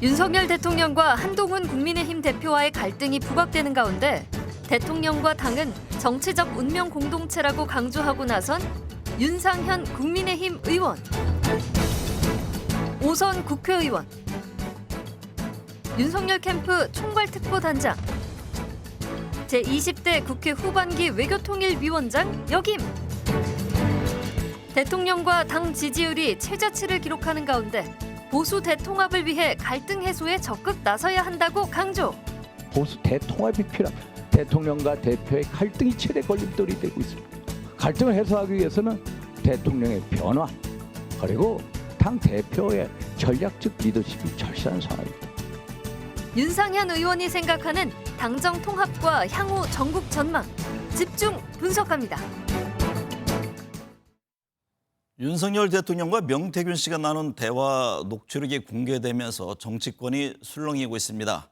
윤석열 대통령과 한동훈 국민의힘 대표와의 갈등이 부각되는 가운데 대통령과 당은 정치적 운명 공동체라고 강조하고 나선 윤상현 국민의힘 의원, 오선 국회의원, 윤석열 캠프 총괄특보단장, 제20대 국회 후반기 외교통일위원장 역임. 대통령과 당 지지율이 최저치를 기록하는 가운데 보수 대통합을 위해 갈등 해소에 적극 나서야 한다고 강조. 보수 대통합이 필요합니다. 대통령과 대표의 갈등이 최대 걸림돌이 되고 있습니다. 갈등을 해소하기 위해서는 대통령의 변화 그리고 당 대표의 전략적 리더십이 절실한 상황입니다. 윤상현 의원이 생각하는 당정 통합과 향후 전국 전망 집중 분석합니다. 윤석열 대통령과 명태균 씨가 나눈 대화 녹취록이 공개되면서 정치권이 술렁이고 있습니다.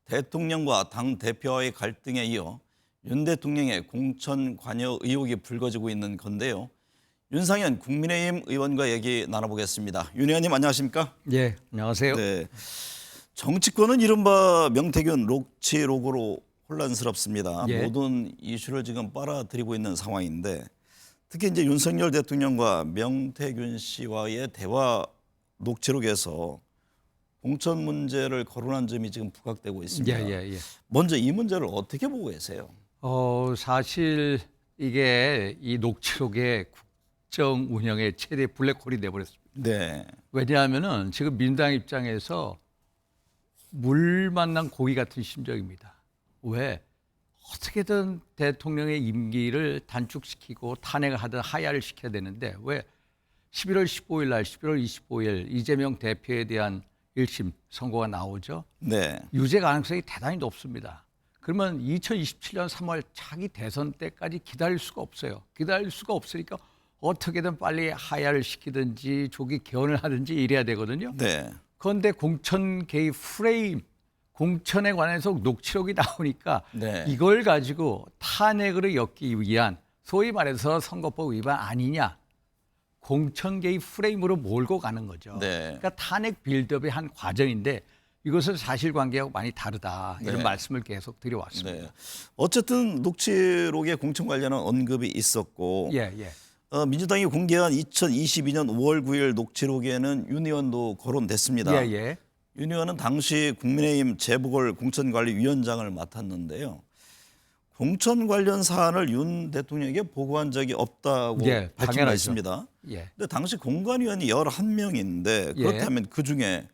대통령과 당 대표와의 갈등에 이어 윤 대통령의 공천 관여 의혹이 불거지고 있는 건데요. 윤상현 국민의힘 의원과 얘기 나눠보겠습니다. 윤 의원님 안녕하십니까? 예, 안녕하세요. 네, 정치권은 이른바 명태균 녹취록으로 혼란스럽습니다. 예. 모든 이슈를 지금 빨아들이고 있는 상황인데 특히 이제 윤석열 대통령과 명태균 씨와의 대화 녹취록에서 공천 문제를 거론한 점이 지금 부각되고 있습니다. 예. 먼저 이 문제를 어떻게 보고 계세요? 사실 이게 이 녹취록의 국정 운영의 최대 블랙홀이 돼버렸습니다. 네. 왜냐하면은 지금 민주당 입장에서 물 만난 고기 같은 심정입니다. 왜? 어떻게든 대통령의 임기를 단축시키고 탄핵을 하든 하야를 시켜야 되는데 왜 11월 15일 날 11월 25일 이재명 대표에 대한 1심 선고가 나오죠. 네. 유죄 가능성이 대단히 높습니다. 그러면 2027년 3월 차기 대선 때까지 기다릴 수가 없어요. 기다릴 수가 없으니까 어떻게든 빨리 하야를 시키든지 조기 개헌을 하든지 이래야 되거든요. 네. 그런데 공천 개입 프레임, 공천에 관해서 녹취록이 나오니까 네. 이걸 가지고 탄핵으로 엮기 위한 소위 말해서 선거법 위반 아니냐. 공천 개입 프레임으로 몰고 가는 거죠. 네. 그러니까 탄핵 빌드업의 한 과정인데 이것은 사실관계하고 많이 다르다. 이런 네. 말씀을 계속 드려왔습니다. 네. 어쨌든 녹취록에 공천 관련한 언급이 있었고 예. 민주당이 공개한 2022년 5월 9일 녹취록에는 윤 의원도 거론됐습니다. 예. 윤 의원은 당시 국민의힘 재보궐 공천관리위원장을 맡았는데요. 공천 관련 사안을 윤 대통령에게 보고한 적이 없다고 예, 밝혔습니다. 예. 근데 당시 공관위원이 11명인데 그렇다면 그중에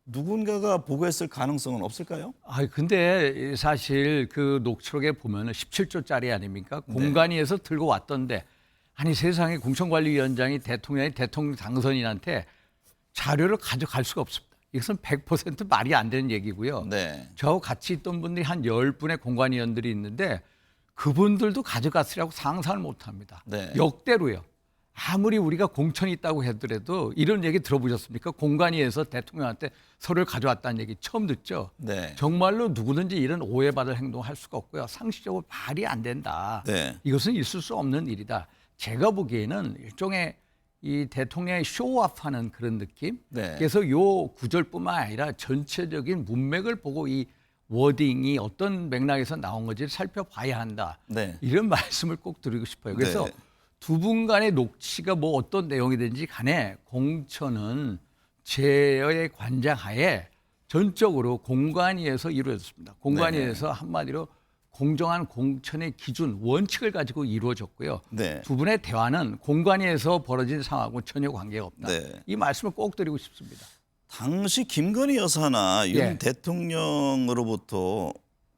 누군가가 보고했을 가능성은 없을까요? 근데 사실 그 녹취록에 보면 17조짜리 아닙니까? 공관위에서 들고 왔던데 아니 세상에 공천관리위원장이 대통령 당선인한테 자료를 가져갈 수가 없습니다. 이것은 100% 말이 안 되는 얘기고요. 네. 저하고 같이 있던 분들이 한 10분의 공관위원들이 있는데 그분들도 가져갔으라고 상상을 못합니다. 네. 역대로요. 아무리 우리가 공천이 있다고 하더라도 이런 얘기 들어보셨습니까? 공관위에서 대통령한테 서류를 가져왔다는 얘기 처음 듣죠. 네. 정말로 누구든지 이런 오해받을 행동을 할 수가 없고요. 상식적으로 말이 안 된다. 네. 이것은 있을 수 없는 일이다. 제가 보기에는 일종의 이 대통령의 쇼업하는 그런 느낌. 네. 그래서 요 구절뿐만 아니라 전체적인 문맥을 보고 이 워딩이 어떤 맥락에서 나온 건지를 살펴봐야 한다. 네. 이런 말씀을 꼭 드리고 싶어요. 그래서 네. 두 분 간의 녹취가 뭐 어떤 내용이든지 간에 공천은 제의 관장하에 전적으로 공관위에서 이루어졌습니다. 공관위에서 한마디로 공정한 공천의 기준, 원칙을 가지고 이루어졌고요. 네. 두 분의 대화는 공관위에서 벌어진 상황하고 전혀 관계가 없다. 네. 이 말씀을 꼭 드리고 싶습니다. 당시 김건희 여사나 윤 예. 대통령으로부터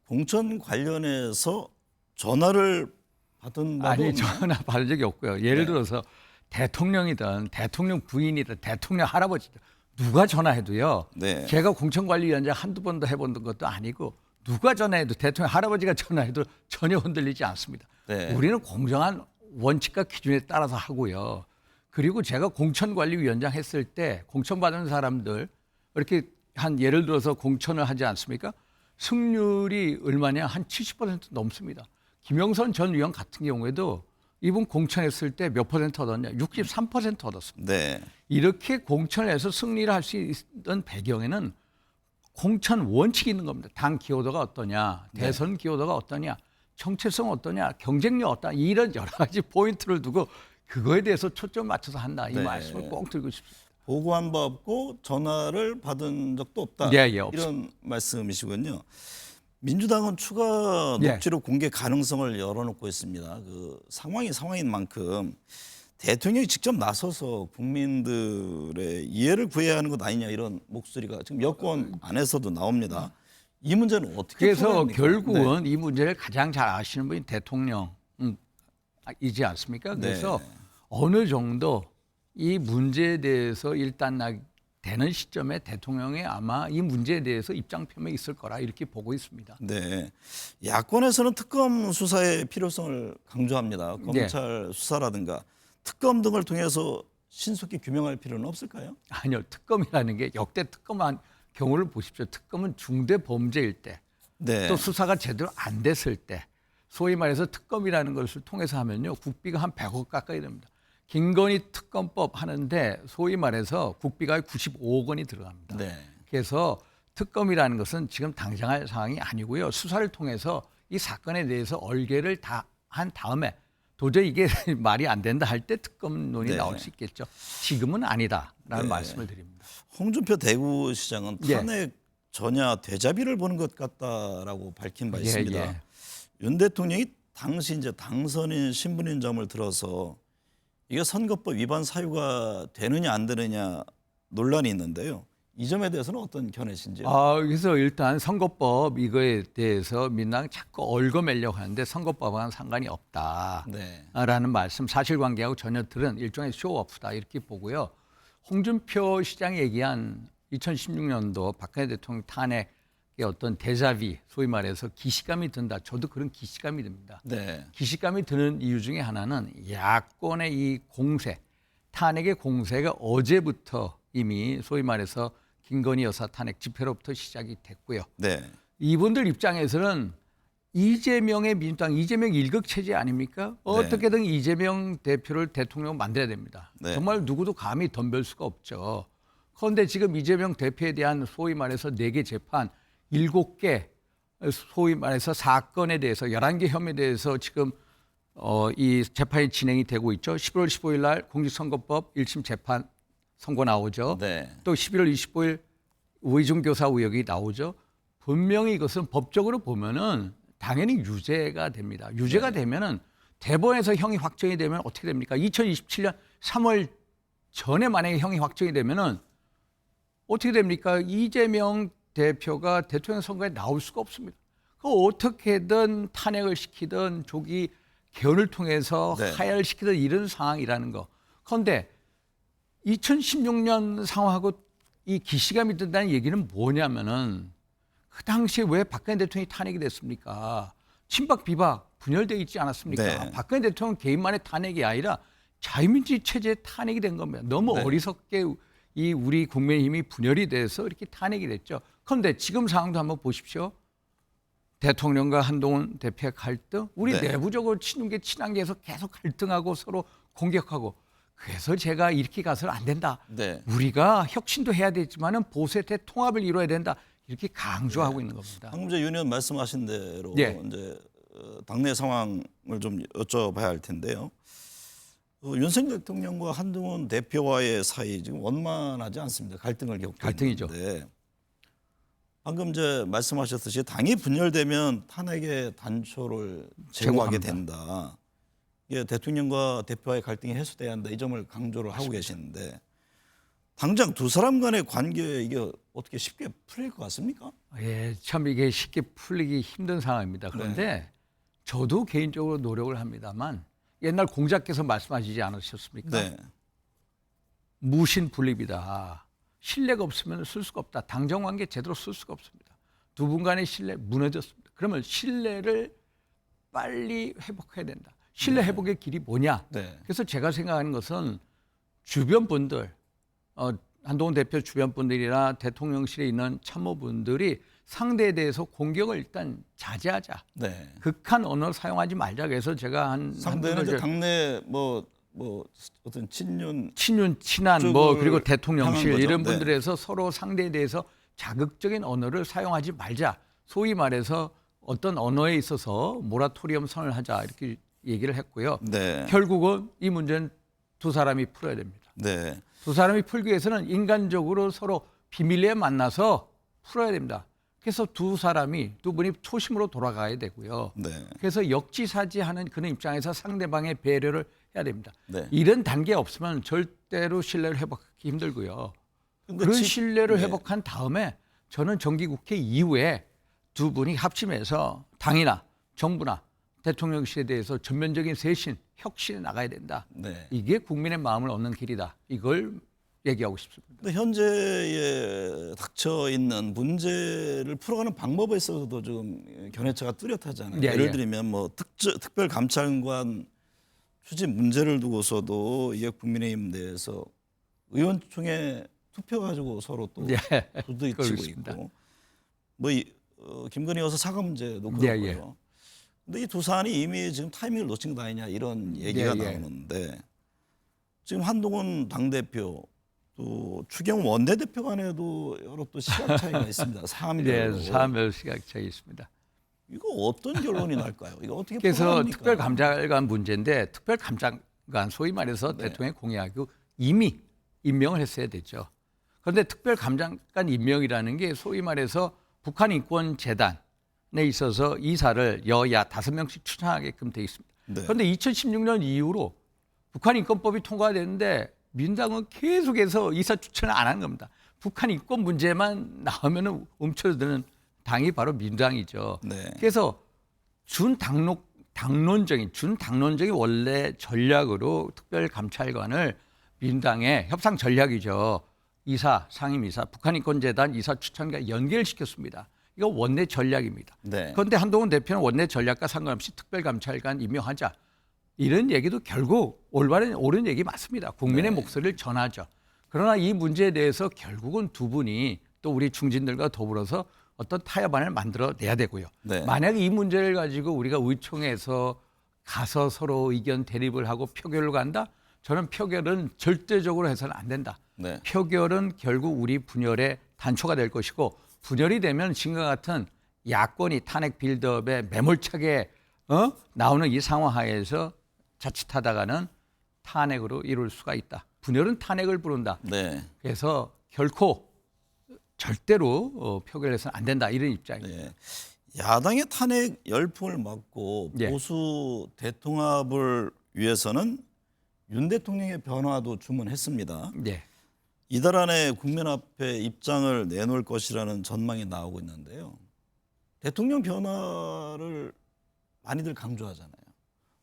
공천 관련해서 전화를 받은 바도 아니 없나요? 전화 받은 적이 없고요. 예를 들어서 대통령이든 대통령 부인이든 대통령 할아버지든 누가 전화해도요. 네. 제가 공천관리위원장 한두 번도 해본 것도 아니고 누가 전화해도 대통령 할아버지가 전화해도 전혀 흔들리지 않습니다. 네. 우리는 공정한 원칙과 기준에 따라서 하고요. 그리고 제가 공천관리위원장 했을 때 공천받은 사람들 이렇게 한 예를 들어서 공천을 하지 않습니까? 승률이 얼마냐? 한 70% 넘습니다. 김영선 전 의원 같은 경우에도 이분 공천했을 때 몇 퍼센트 얻었냐? 63% 얻었습니다. 네. 이렇게 공천을 해서 승리를 할 수 있던 배경에는 공천 원칙이 있는 겁니다. 당 기여도가 어떠냐, 대선 기여도가 어떠냐, 정체성 어떠냐, 경쟁력 어떠냐 이런 여러 가지 포인트를 두고 그거에 대해서 초점 맞춰서 한다. 이 네. 말씀을 꼭 드리고 싶습니다. 보고한 바 없고 전화를 받은 적도 없다. 예, 예, 없습니다. 이런 말씀이시군요. 민주당은 추가 예. 녹취록 공개 가능성을 열어놓고 있습니다. 그 상황인 만큼 대통령이 직접 나서서 국민들의 이해를 구해야 하는 것 아니냐 이런 목소리가 지금 여권 안에서도 나옵니다. 이 문제는 어떻게 그래서 풀어야 합니까? 결국은 이 문제를 가장 잘 아시는 분이 대통령이지 않습니까? 네. 그래서 어느 정도 이 문제에 대해서 일단 되는 시점에 대통령이 아마 이 문제에 대해서 입장 표명이 있을 거라 이렇게 보고 있습니다. 네, 야권에서는 특검 수사의 필요성을 강조합니다. 검찰 수사라든가 특검 등을 통해서 신속히 규명할 필요는 없을까요? 아니요, 특검이라는 게 역대 특검한 경우를 보십시오. 특검은 중대 범죄일 때, 네, 또 수사가 제대로 안 됐을 때, 소위 말해서 특검이라는 것을 통해서 하면요, 국비가 한 100억 가까이 됩니다. 김건희 특검법 하는데 소위 말해서 국비가 95억 원이 들어갑니다. 네, 그래서 특검이라는 것은 지금 당장 할 상황이 아니고요. 수사를 통해서 이 사건에 대해서 얼개를 다 한 다음에 도저히 이게 말이 안 된다 할 때 특검론이 네. 나올 수 있겠죠. 지금은 아니다라는 네. 말씀을 드립니다. 홍준표 대구시장은 예. 탄핵 전야 대자비를 보는 것 같다라고 밝힌 바 있습니다. 예. 윤 대통령이 당시 이제 당선인 신분인 점을 들어서 이게 선거법 위반 사유가 되느냐 안 되느냐 논란이 있는데요. 이 점에 대해서는 어떤 견해신지요? 그래서 일단 선거법 이거에 대해서 민당 자꾸 얽어매려고 하는데 선거법과는 상관이 없다라는 네. 말씀, 사실관계하고 전혀 다른 일종의 쇼오프다 이렇게 보고요. 홍준표 시장이 얘기한 2016년도 박근혜 대통령 탄핵의 어떤 데자비, 소위 말해서 기시감이 든다. 저도 그런 기시감이 듭니다. 네. 기시감이 드는 이유 중에 하나는 야권의 이 공세, 탄핵의 공세가 어제부터 이미 소위 말해서 김건희 여사 탄핵 집회로부터 시작이 됐고요. 네. 이분들 입장에서는 이재명의 민주당, 이재명 일극체제 아닙니까? 어떻게든 이재명 대표를 대통령 만들어야 됩니다. 네. 정말 누구도 감히 덤벨 수가 없죠. 그런데 지금 이재명 대표에 대한 소위 말해서 4개 재판, 7개 소위 말해서 사건에 대해서 11개 혐의에 대해서 지금 이 재판이 진행이 되고 있죠. 11월 15일 날 공직선거법 1심 재판 선고 나오죠. 네. 또 11월 25일 의중교사 의혹이 나오죠. 분명히 이것은 법적으로 보면은 당연히 유죄가 됩니다. 유죄가 되면은 대법원에서 형이 확정이 되면 어떻게 됩니까? 2027년 3월 전에 만약에 형이 확정이 되면은 어떻게 됩니까? 이재명 대표가 대통령 선거에 나올 수가 없습니다. 그 어떻게든 탄핵을 시키든 조기 개헌을 통해서 네. 하야를 시키든 이런 상황이라는 거. 그런데 2016년 상황하고 이 기시감이 든다는 얘기는 뭐냐면은 그 당시에 왜 박근혜 대통령이 탄핵이 됐습니까? 친박 비박 분열되어 있지 않았습니까? 네. 박근혜 대통령 개인만의 탄핵이 아니라 자유민주주의 체제의 탄핵이 된 겁니다. 너무 네. 어리석게 이 우리 국민의힘이 분열이 돼서 이렇게 탄핵이 됐죠. 그런데 지금 상황도 한번 보십시오. 대통령과 한동훈 대표의 갈등, 우리 네. 내부적으로 친한 게 해서 계속 갈등하고 서로 공격하고 그래서 제가 이렇게 가서는 안 된다. 네. 우리가 혁신도 해야 되지만은 보수 대 통합을 이루어야 된다. 이렇게 강조하고 있는 겁니다. 방금 전에 윤 의원 말씀하신 대로 예. 이제 당내 상황을 좀 여쭤봐야 할 텐데요. 윤석열 대통령과 한동훈 대표와의 사이 지금 원만하지 않습니다. 갈등을 겪고 갈등이죠. 있는데 방금 이제 말씀하셨듯이 당이 분열되면 탄핵의 단초를 제거하게 제거합니다. 된다. 이게 대통령과 대표와의 갈등이 해소돼야 한다. 이 점을 강조를 하고 계시는데 당장 두 사람 간의 관계 이게 어떻게 쉽게 풀릴 것 같습니까? 예, 참 이게 쉽게 풀리기 힘든 상황입니다. 그런데 저도 개인적으로 노력을 합니다만 옛날 공자께서 말씀하시지 않으셨습니까? 네. 무신분립이다. 신뢰가 없으면 쓸 수가 없다. 당정관계 제대로 쓸 수가 없습니다. 두 분 간의 신뢰 무너졌습니다. 그러면 신뢰를 빨리 회복해야 된다. 신뢰 회복의 길이 뭐냐? 네. 그래서 제가 생각하는 것은 주변 분들, 한동훈 대표 주변 분들이나 대통령실에 있는 참모분들이 상대에 대해서 공격을 일단 자제하자. 네. 극한 언어 사용하지 말자. 그래서 제가 상대는 이제 당내 뭐 어떤 친윤 친한 쪽을 그리고 대통령실 향한 거죠. 이런 네. 분들에서 서로 상대에 대해서 자극적인 언어를 사용하지 말자. 소위 말해서 어떤 언어에 있어서 모라토리엄 선을 하자 이렇게 얘기를 했고요. 네. 결국은 이 문제는 두 사람이 풀어야 됩니다. 네. 두 사람이 풀기 위해서는 인간적으로 서로 비밀리에 만나서 풀어야 됩니다. 그래서 두 분이 초심으로 돌아가야 되고요. 네. 그래서 역지사지하는 그런 입장에서 상대방의 배려를 해야 됩니다. 네. 이런 단계 없으면 절대로 신뢰를 회복하기 힘들고요. 근데 그런 신뢰를 네. 회복한 다음에 저는 정기국회 이후에 두 분이 합심해서 당이나 정부나 대통령실에 대해서 전면적인 쇄신, 혁신에 나가야 된다. 네. 이게 국민의 마음을 얻는 길이다. 이걸 얘기하고 싶습니다. 근데 현재에 닥쳐 있는 문제를 풀어가는 방법에 있어서도 좀 견해차가 뚜렷하잖아요. 예, 예를 예. 들면 뭐 특별감찰관 추진 문제를 두고서도 이게 국민의힘 내에서 의원총회 투표 가지고 서로 또 예, 부딪히고 그러고 있습니다. 있고 뭐 김건희 여사 사과 문제도 예, 그렇고요. 예. 근데 이 두 사안이 이미 지금 타이밍을 놓친 거 아니냐 이런 얘기가 예, 예. 나오는데 지금 한동훈 당대표 또 추경호 원내대표 간에도 여러 또 시각 차이가 있습니다. 사안별로. 네, 사안별 시각 차이 있습니다. 이거 어떤 결론이 날까요? 이거 어떻게 그래서 풀어갑니까? 특별감찰관 문제인데 특별감찰관 소위 말해서 네. 대통령이 공약이고 이미 임명을 했어야 됐죠. 그런데 특별감찰관 임명이라는 게 소위 말해서 북한인권재단에 있어서 이사를 여야 5명씩 추천하게끔 돼 있습니다. 네. 그런데 2016년 이후로 북한인권법이 통과됐는데 민당은 계속해서 이사 추천을 안 한 겁니다. 북한 인권 문제만 나오면 움츠러드는 당이 바로 민주당이죠. 네. 그래서 준당론적인 원래 전략으로 특별감찰관을 민당의 협상 전략이죠. 이사, 상임이사, 북한인권재단 이사 추천과 연결시켰습니다. 이거 원내 전략입니다. 네. 그런데 한동훈 대표는 원내 전략과 상관없이 특별감찰관 임명하자. 이런 얘기도 결국 옳은 얘기 맞습니다. 국민의 네. 목소리를 전하죠. 그러나 이 문제에 대해서 결국은 두 분이 또 우리 중진들과 더불어서 어떤 타협안을 만들어내야 되고요. 네. 만약에 이 문제를 가지고 우리가 의총에서 가서 서로 의견 대립을 하고 표결을 간다? 저는 표결은 절대적으로 해서는 안 된다. 네. 표결은 결국 우리 분열의 단초가 될 것이고 분열이 되면 지금과 같은 야권이 탄핵 빌드업에 매몰차게 나오는 이 상황 하에서 자칫하다가는 탄핵으로 이룰 수가 있다. 분열은 탄핵을 부른다. 네. 그래서 결코 절대로 표결해서는 안 된다. 이런 입장입니다. 네. 야당의 탄핵 열풍을 막고 예. 보수 대통합을 위해서는 윤 대통령의 변화도 주문했습니다. 네. 이달 안에 국민 앞에 입장을 내놓을 것이라는 전망이 나오고 있는데요. 대통령 변화를 많이들 강조하잖아요.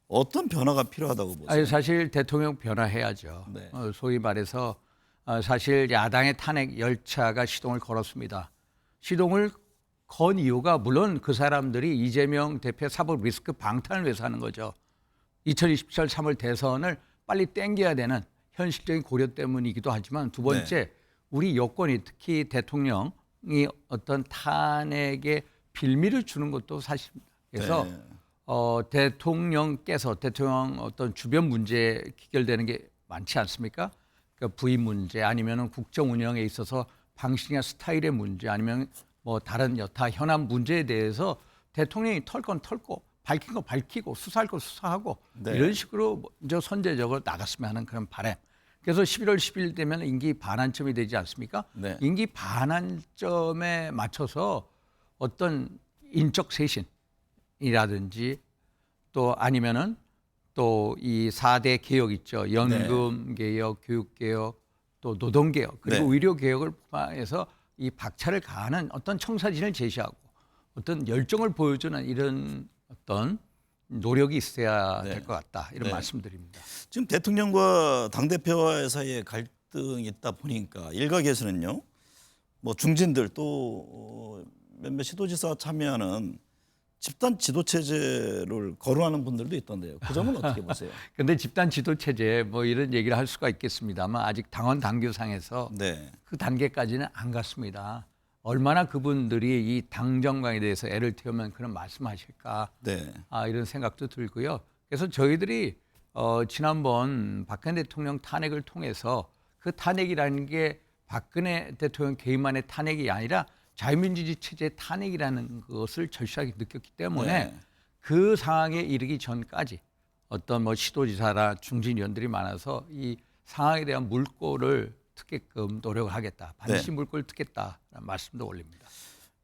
어떤 변화가 필요하다고 보세요? 아니, 사실 대통령 변화해야죠. 네. 소위 말해서 사실 야당의 탄핵 열차가 시동을 걸었습니다. 시동을 건 이유가 물론 그 사람들이 이재명 대표 사법 리스크 방탄을 위해서 하는 거죠. 2027 3월 대선을 빨리 땡겨야 되는 현실적인 고려 때문이기도 하지만 두 번째 우리 여권이 특히 대통령이 어떤 탄핵에 빌미를 주는 것도 사실입니다. 그래서 네. 대통령께서 대통령 어떤 주변 문제에 귀결되는 게 많지 않습니까? 그러니까 부인 문제 아니면은 국정 운영에 있어서 방식이나 스타일의 문제 아니면 뭐 다른 여타 현안 문제에 대해서 대통령이 털 건 털고 밝힌 거 밝히고 수사할 거 수사하고 네. 이런 식으로 먼저 선제적으로 나갔으면 하는 그런 바람. 그래서 11월 10일 되면 임기 반환점이 되지 않습니까? 네. 임기 반환점에 맞춰서 어떤 인적 쇄신이라든지 또 아니면은 또 이 4대 개혁 있죠. 연금 개혁, 교육 개혁, 또 노동 개혁 그리고 네. 의료 개혁을 포함해서 이 박차를 가하는 어떤 청사진을 제시하고 어떤 열정을 보여주는 이런 어떤 노력이 있어야 네. 될 것 같다 이런 네. 말씀드립니다. 지금 대통령과 당대표 사이에 갈등이 있다 보니까 일각에서는요. 뭐 중진들 또 몇몇 시도지사 참여하는 집단 지도체제를 거론하는 분들도 있던데요. 그 점은 어떻게 보세요? 그런데 집단 지도 체제 뭐 이런 얘기를 할 수가 있겠습니다만 아직 당원 당규상에서 네. 그 단계까지는 안 갔습니다. 얼마나 그분들이 이 당 정강에 대해서 애를 태우면 그런 말씀하실까 네. 이런 생각도 들고요. 그래서 저희들이 지난번 박근혜 대통령 탄핵을 통해서 그 탄핵이라는 게 박근혜 대통령 개인만의 탄핵이 아니라 자유민주주의 체제의 탄핵이라는 것을 절실하게 느꼈기 때문에 네. 그 상황에 이르기 전까지 어떤 뭐 시도지사나 중진위원들이 많아서 이 상황에 대한 물꼬를 트게끔 노력을 하겠다. 반드시 네. 물꼬를 트겠다라는 말씀도 올립니다.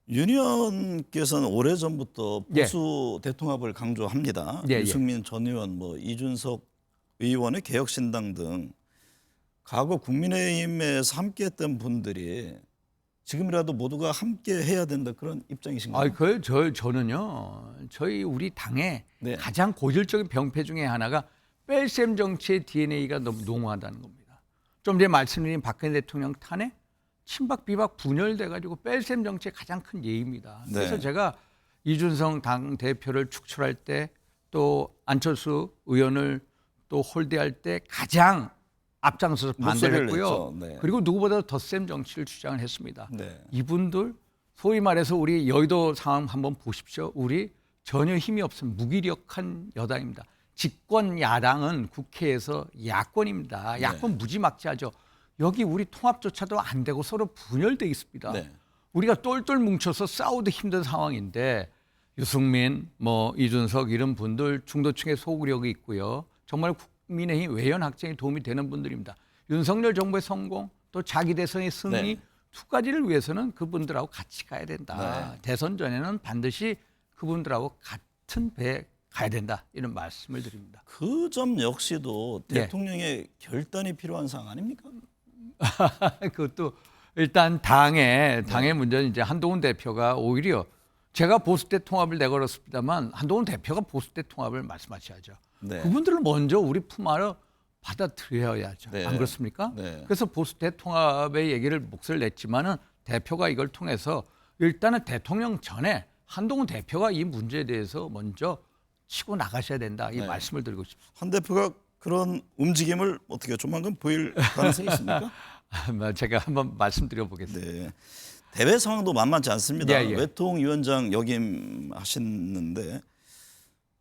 윤 의원께서는 오래전부터 예. 보수 대통합을 강조합니다. 예, 예. 유승민 전 의원, 뭐 이준석 의원의 개혁신당 등 과거 국민의힘에서 함께했던 분들이 지금이라도 모두가 함께 해야 된다 그런 입장이신가요? 저는요. 저희 우리 당의 네. 가장 고질적인 병폐 중에 하나가 뺄셈 정치의 DNA가 너무 농후하다는 겁니다. 좀 전에 말씀드린 박근혜 대통령 탄핵, 친박 비박 분열돼가지고 뺄셈 정치의 가장 큰 예입니다. 네. 그래서 제가 이준석 당 대표를 축출할 때 또 안철수 의원을 또 홀대할 때 가장 앞장서서 반대를 목소리를 했고요. 냈죠. 네. 그리고 누구보다 덧셈 정치를 주장을 했습니다. 네. 이분들 소위 말해서 우리 여의도 상황 한번 보십시오. 우리 전혀 힘이 없은 무기력한 여당입니다. 집권 야당은 국회에서 야권입니다. 야권 무지막지하죠. 여기 우리 통합조차도 안 되고 서로 분열돼 있습니다. 네. 우리가 똘똘 뭉쳐서 싸우도 힘든 상황인데 유승민, 뭐 이준석 이런 분들 중도층의 소구력이 있고요. 정말 국민의힘 외연 확장에 도움이 되는 분들입니다. 윤석열 정부의 성공 또 자기 대선의 승리 네. 두 가지를 위해서는 그분들하고 같이 가야 된다. 네. 대선 전에는 반드시 그분들하고 같은 배에 가야 된다. 이런 말씀을 드립니다. 그 점 역시도 네. 대통령의 결단이 필요한 사항 아닙니까? 그것도 일단 당의 문제는 이제 한동훈 대표가 오히려 제가 보수 때 통합을 내걸었습니다만 한동훈 대표가 보수 때 통합을 말씀하셔야죠. 네. 그분들을 먼저 우리 품 안에 받아들여야죠. 네. 안 그렇습니까? 네. 그래서 보수 대통합의 얘기를 목소리를 냈지만은 대표가 이걸 통해서 일단은 대통령 전에 한동훈 대표가 이 문제에 대해서 먼저 치고 나가셔야 된다. 이 네. 말씀을 드리고 싶습니다. 한 대표가 그런 움직임을 어떻게 조만간 보일 가능성이 있습니까? 제가 한번 말씀드려 보겠습니다. 네. 대외 상황도 만만치 않습니다. 예, 예. 외통위원장 역임하셨는데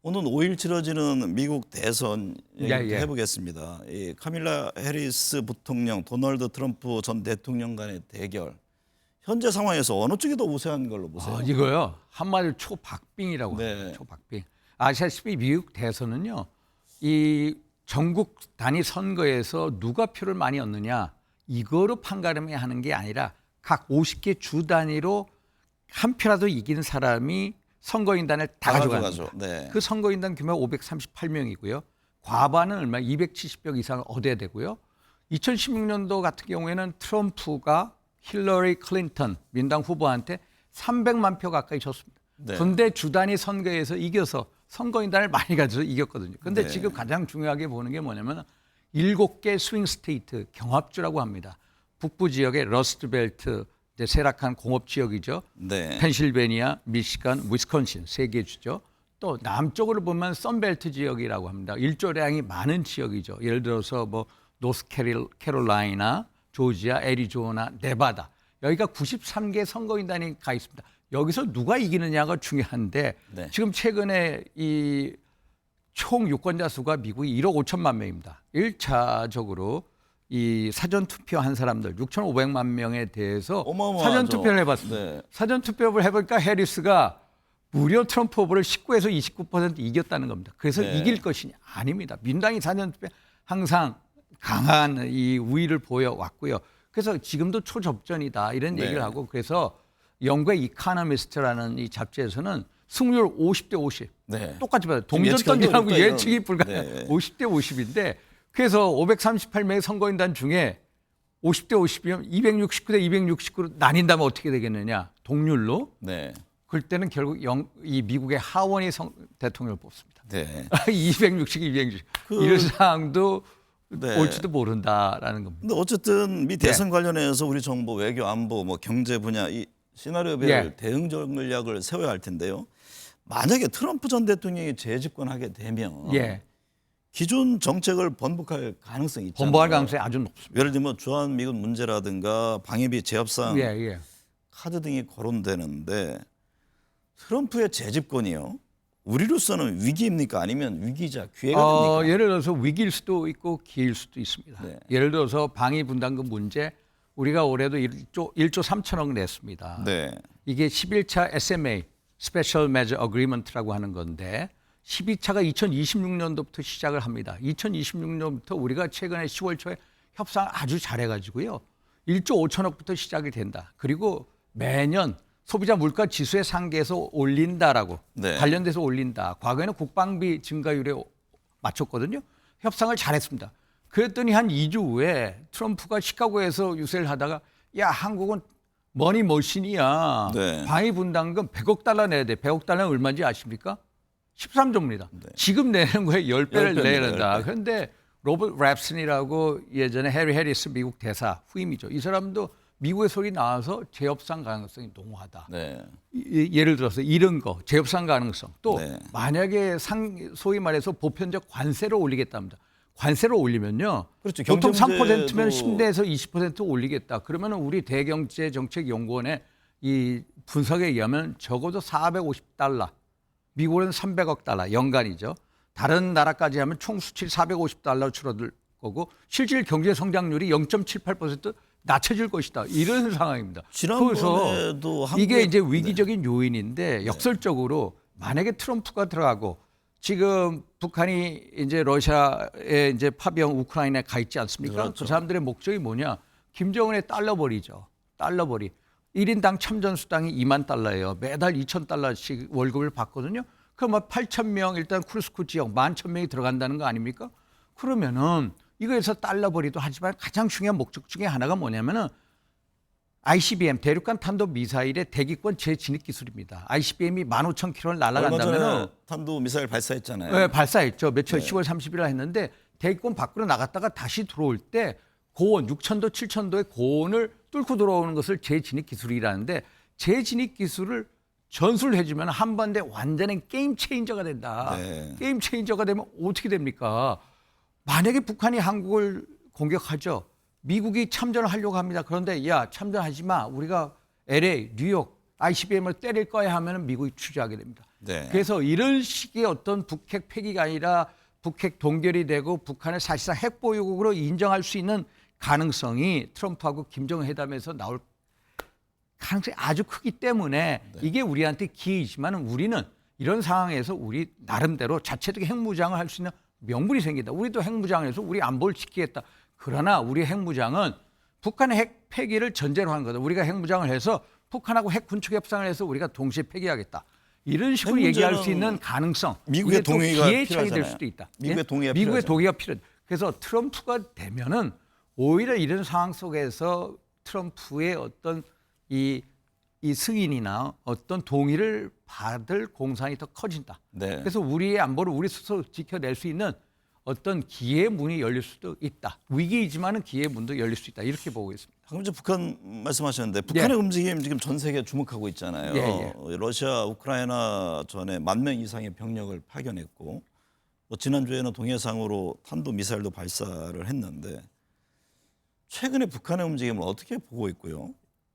오늘 5일 치러지는 미국 대선 얘기 예, 예. 해보겠습니다. 이 카밀라 해리스 부통령, 도널드 트럼프 전 대통령 간의 대결. 현재 상황에서 어느 쪽이 더 우세한 걸로 보세요? 이거요. 한마디로 초박빙이라고 네. 합니다. 초박빙. 아시다시피 미국 대선은요. 이 전국 단위 선거에서 누가 표를 많이 얻느냐 이거로 판가름해 하는 게 아니라 각 50개 주 단위로 한 표라도 이긴 사람이 선거인단을 다 가져가는 겁니다. 네. 그 선거인단 규모가 538명이고요. 과반은 얼마 270명 이상을 얻어야 되고요. 2016년도 같은 경우에는 트럼프가 힐러리 클린턴 민당 후보한테 300만 표 가까이 줬습니다. 네. 근데 주 단위 선거에서 이겨서 선거인단을 많이 가져서 이겼거든요. 근데 네. 지금 가장 중요하게 보는 게 뭐냐면 7개 스윙 스테이트 경합주라고 합니다. 북부 지역의 러스트벨트 이제 세락한 공업 지역이죠. 네. 펜실베니아, 미시간, 위스콘신 3개 주죠. 또 남쪽으로 보면 선벨트 지역이라고 합니다. 일조량이 많은 지역이죠. 예를 들어서 뭐 노스캐롤라이나, 조지아, 애리조나, 네바다. 여기가 93개 선거인단이 가 있습니다. 여기서 누가 이기느냐가 중요한데 네. 지금 최근에 이 총 유권자 수가 미국이 1억 5천만 명입니다. 1차적으로 이 사전 투표한 사람들 6,500만 명에 대해서 어마어마하죠. 사전 투표를 해봤습니다. 네. 사전 투표를 해보니까 해리스가 무려 트럼프 후보를 19에서 29% 이겼다는 겁니다. 그래서 네. 이길 것이냐? 아닙니다. 민당이 사전 투표 항상 강한 이 우위를 보여왔고요. 그래서 지금도 초접전이다 이런 네. 얘기를 하고 그래서 영국의 이카노미스트라는 이 잡지에서는 승률 50대 50 네. 똑같이 봐요. 동전 예측하기 던지라고 어렵다, 이런. 예측이 불가해요. 네. 50대 50인데 그래서 538명의 선거인단 중에 50대 50이면 269대 269로 나뉜다면 어떻게 되겠느냐? 동률로. 네. 그럴 때는 결국 이 미국의 하원이 대통령을 뽑습니다. 네. 260, 260. 그- 이런 상황도 네. 올지도 모른다라는 겁니다. 근데 어쨌든 미 대선 네. 관련해서 우리 정부 외교 안보 뭐 경제 분야 이 시나리오별 예. 대응 전략을 세워야 할 텐데요. 만약에 트럼프 전 대통령이 재집권하게 되면 예. 기존 정책을 번복할 가능성이 있잖아요. 번복할 가능성이 아주 높습니다. 예를 들면 주한미군 문제라든가 방위비 제협상 예, 예. 카드 등이 거론되는데 트럼프의 재집권이요. 우리로서는 위기입니까? 아니면 위기자 기회가 됩니까? 예를 들어서 위기일 수도 있고 기회일 수도 있습니다. 네. 예를 들어서 방위 분담금 문제, 우리가 올해도 1조 3천억 냈습니다. 네. 이게 11차 SMA, Special Measure Agreement라고 하는 건데 12차가 2026년도부터 시작을 합니다. 2026년부터 우리가 최근에 10월 초에 협상 아주 잘해가지고요. 1조 5천억부터 시작이 된다. 그리고 매년 소비자 물가 지수에 상계해서 올린다라고 네. 관련돼서 올린다. 과거에는 국방비 증가율에 맞췄거든요. 협상을 잘했습니다. 그랬더니 한 2주 후에 트럼프가 시카고에서 유세를 하다가 야 한국은 머니 머신이야. 네. 방위 분담금 100억 달러 내야 돼. 100억 달러는 얼마인지 아십니까? 13조입니다. 네. 지금 내는 거에 10배를 10배입니다, 내야 된다. 10배. 그런데 로버트 랩슨이라고 예전에 해리 해리스 미국 대사 후임이죠. 이 사람도 미국의 소리 나와서 재협상 가능성이 농후하다. 네. 예를 들어서 이런 거 재협상 가능성 또 네. 만약에 소위 말해서 보편적 관세를 올리겠답니다. 관세를 올리면요. 그렇죠. 보통 경제 3%면 문제도 10내에서 20% 올리겠다. 그러면 우리 대경제정책연구원의 이 분석에 의하면 적어도 450달러, 미국은 300억 달러 연간이죠. 다른 나라까지 하면 총 수출 450달러 줄어들 거고 실질 경제 성장률이 0.78% 낮춰질 것이다. 이런 상황입니다. 그래서 지난번에도 이게 이제 위기적인 요인인데 역설적으로 만약에 트럼프가 들어가고 지금 북한이 이제 러시아에 이제 파병 우크라이나에 가 있지 않습니까? 그렇죠. 그 사람들의 목적이 뭐냐? 김정은의 달러벌이죠. 달러벌이. 1인당 참전 수당이 2만 달러예요. 매달 2천 달러씩 월급을 받거든요. 그럼 8천 명 일단 쿠르스크 지역 11,000명이 들어간다는 거 아닙니까? 그러면은 이거에서 달러벌이도 하지만 가장 중요한 목적 중에 하나가 뭐냐면은 ICBM 대륙간 탄도 미사일의 대기권 재진입 기술입니다. ICBM이 15,000km를 얼마 날아간다면은 전에 탄도 미사일 발사했잖아요. 네, 발사했죠. 며칠 네. 10월 30일에 했는데 대기권 밖으로 나갔다가 다시 들어올 때 고온 6,000도, 7,000도의 고온을 뚫고 들어오는 것을 재진입 기술이라는데 재진입 기술을 전수를 해주면 한반도에 완전한 게임 체인저가 된다. 네. 게임 체인저가 되면 어떻게 됩니까? 만약에 북한이 한국을 공격하죠. 미국이 참전을 하려고 합니다. 그런데 야 참전하지 마. 우리가 LA, 뉴욕, ICBM을 때릴 거야 하면 미국이 추주하게 됩니다. 네. 그래서 이런 식의 어떤 북핵 폐기가 아니라 북핵 동결이 되고 북한을 사실상 핵 보유국으로 인정할 수 있는 가능성이 트럼프하고 김정은 회담에서 나올 가능성이 아주 크기 때문에 이게 우리한테 기회이지만 우리는 이런 상황에서 우리 나름대로 자체적인 핵무장을 할 수 있는 명분이 생긴다. 우리도 핵무장을 해서 우리 안보를 지키겠다. 그러나 우리 핵무장은 북한의 핵 폐기를 전제로 하는 거다. 우리가 핵무장을 해서 북한하고 핵 군축 협상을 해서 우리가 동시에 폐기하겠다. 이런 식으로 얘기할 수 있는 가능성. 미국의 이게 또 동의가 기회의 차이 될 필요하잖아요. 수도 있다. 미국의 동의가 미국의 필요하죠. 동의가 필요해. 그래서 트럼프가 되면은 오히려 이런 상황 속에서 트럼프의 어떤 이 승인이나 어떤 동의를 받을 공산이 더 커진다. 네. 그래서 우리의 안보를 우리 스스로 지켜낼 수 있는 어떤 기회의 문이 열릴 수도 있다. 위기이지만은 기회의 문도 열릴 수 있다. 이렇게 보고 있습니다. 방금 전 북한 말씀하셨는데 북한의 움직임 지금 전 세계 주목하고 있잖아요. 예. 러시아 우크라이나 전에 10,000명 이상의 병력을 파견했고 뭐 지난주에는 동해상으로 탄도 미사일도 발사를 했는데 최근에 북한의 움직임을 어떻게 보고 있고요?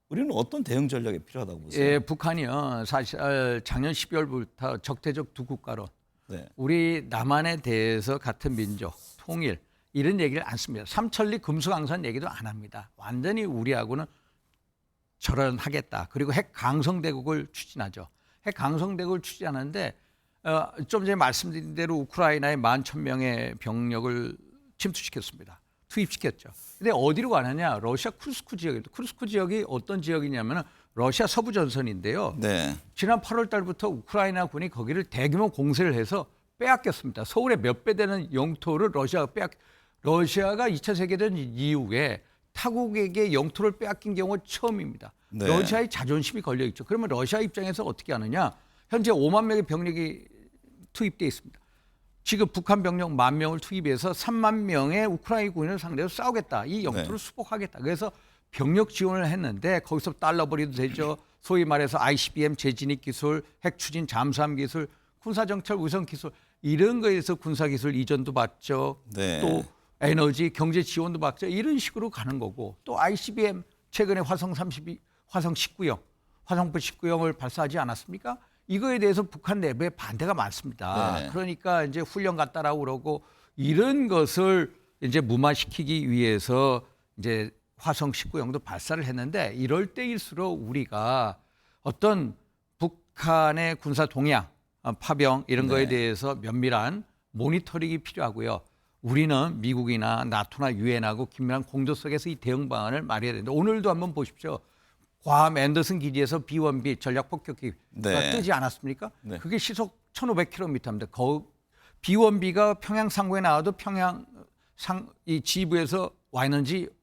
우리는 어떤 대응 전략이 필요하다고 보세요? 예, 북한이요. 사실 작년 12월부터 적대적 두 국가로 네. 우리 남한에 대해서 같은 민족, 통일 이런 얘기를 안 씁니다. 삼천리 금수강산 얘기도 안 합니다. 완전히 우리하고는 절연하겠다. 그리고 핵 강성대국을 추진하죠. 핵 강성대국을 추진하는데 좀 전에 말씀드린 대로 우크라이나에 11,000명의 병력을 침투시켰습니다. 투입시켰죠. 근데 어디로 가느냐? 러시아 쿠르스크 지역입니다. 쿠르스크 지역이 어떤 지역이냐면 러시아 서부 전선인데요. 네. 지난 8월 달부터 우크라이나 군이 거기를 대규모 공세를 해서 빼앗겼습니다. 서울의 몇 배 되는 영토를 러시아가 2차 세계대전 이후에 타국에게 영토를 빼앗긴 경우가 처음입니다. 네. 러시아의 자존심이 걸려 있죠. 그러면 러시아 입장에서 어떻게 하느냐? 현재 5만 명의 병력이 투입돼 있습니다. 지금 북한 병력 10,000명을 투입해서 3만 명의 우크라이나 군인을 상대로 싸우겠다. 이 영토를 수복하겠다. 그래서 병력 지원을 했는데 거기서 달러벌이도 되죠. 소위 말해서 ICBM 재진입 기술, 핵 추진 잠수함 기술, 군사정찰 우선 기술 이런 거에서 군사기술 이전도 받죠. 네. 또 에너지, 경제 지원도 받죠. 이런 식으로 가는 거고 또 ICBM 최근에 화성 19형, 화성부 19형을 발사하지 않았습니까? 이거에 대해서 북한 내부에 반대가 많습니다. 네. 그러니까 이제 훈련 갔다라고 그러고 이런 것을 이제 무마시키기 위해서 이제 화성 19형도 발사를 했는데 이럴 때일수록 우리가 어떤 북한의 군사 동향, 파병 이런 거에 네. 대해서 면밀한 모니터링이 필요하고요. 우리는 미국이나 나토나 유엔하고 긴밀한 공조 속에서 이 대응 방안을 마련해야 되는데 오늘도 한번 보십시오. 괌 앤더슨 기지에서 B-1B 전략 폭격기가 네. 뜨지 않았습니까? 네. 그게 시속 1,500km입니다. B-1B가 평양 상공에 나와도 평양 이 지부에서 왔는지도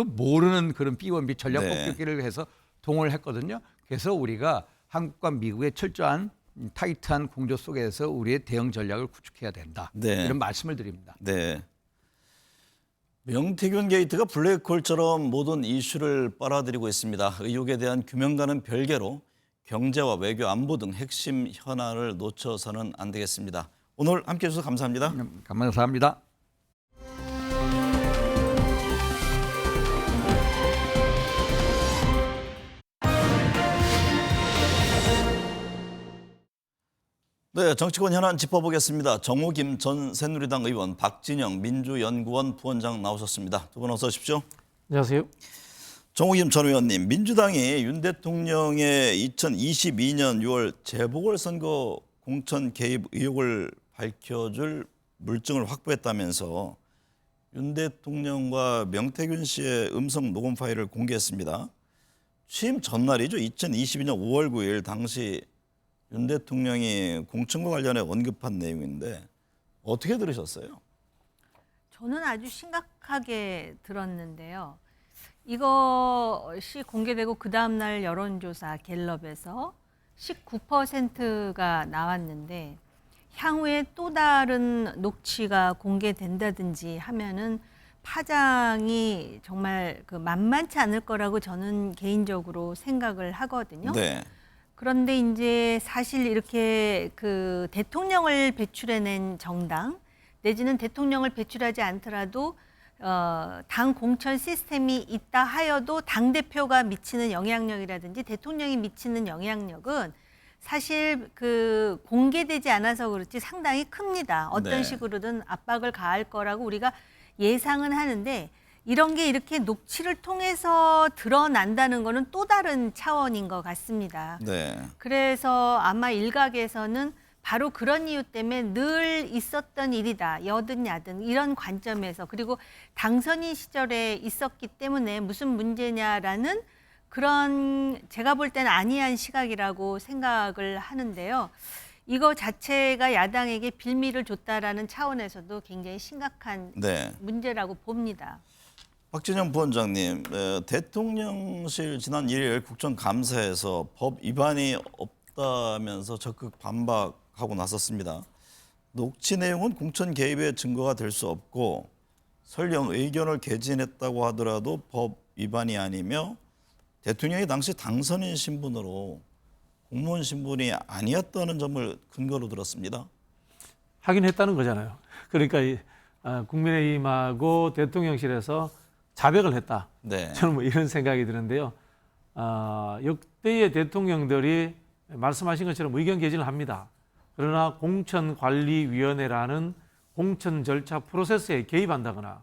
모르는 그런 B-1B 전략 네. 폭격기를 해서 동원을 했거든요. 그래서 우리가 한국과 미국의 철저한 타이트한 공조 속에서 우리의 대응 전략을 구축해야 된다. 네. 이런 말씀을 드립니다. 네. 명태균 게이트가 블랙홀처럼 모든 이슈를 빨아들이고 있습니다. 의혹에 대한 규명과는 별개로 경제와 외교, 안보 등 핵심 현안을 놓쳐서는 안 되겠습니다. 오늘 함께해 주셔서 감사합니다. 감사합니다. 네, 정치권 현안 짚어보겠습니다. 정호김 전 새누리당 의원, 박진영 민주연구원 부원장 나오셨습니다. 두 분 어서 오십시오. 안녕하세요. 정호김 전 의원님, 민주당이 윤 대통령의 2022년 6월 재보궐선거 공천 개입 의혹을 밝혀줄 물증을 확보했다면서 윤 대통령과 명태균 씨의 음성 녹음 파일을 공개했습니다. 취임 전날이죠. 2022년 5월 9일 당시 윤 대통령이 공천과 관련해 언급한 내용인데 어떻게 들으셨어요? 저는 아주 심각하게 들었는데요. 이것이 공개되고 그 다음날 여론조사 갤럽에서 19%가 나왔는데 향후에 또 다른 녹취가 공개된다든지 하면은 파장이 정말 만만치 않을 거라고 저는 개인적으로 생각을 하거든요. 네. 그런데 이제 사실 이렇게 대통령을 배출해낸 정당 내지는 대통령을 배출하지 않더라도 당 공천 시스템이 있다 하여도 당대표가 미치는 영향력이라든지 대통령이 미치는 영향력은 사실 공개되지 않아서 그렇지 상당히 큽니다. 어떤 네. 식으로든 압박을 가할 거라고 우리가 예상은 하는데 이런 게 이렇게 녹취를 통해서 드러난다는 거는 또 다른 차원인 것 같습니다. 네. 그래서 아마 일각에서는 바로 그런 이유 때문에 늘 있었던 일이다. 여든 야든 이런 관점에서 그리고 당선인 시절에 있었기 때문에 무슨 문제냐라는 그런 제가 볼 때는 안이한 시각이라고 생각을 하는데요. 이거 자체가 야당에게 빌미를 줬다라는 차원에서도 굉장히 심각한 네. 문제라고 봅니다. 박진영 부원장님, 대통령실 지난 1일 국정감사에서 법 위반이 없다면서 적극 반박하고 나섰습니다. 녹취 내용은 공천 개입의 증거가 될 수 없고 설령 의견을 개진했다고 하더라도 법 위반이 아니며 대통령이 당시 당선인 신분으로 공무원 신분이 아니었다는 점을 근거로 들었습니다. 하긴 했다는 거잖아요. 그러니까 국민의힘하고 대통령실에서 자백을 했다. 네. 저는 뭐 이런 생각이 드는데요. 역대의 대통령들이 말씀하신 것처럼 의견 개진을 합니다. 그러나 공천관리위원회라는 공천 절차 프로세스에 개입한다거나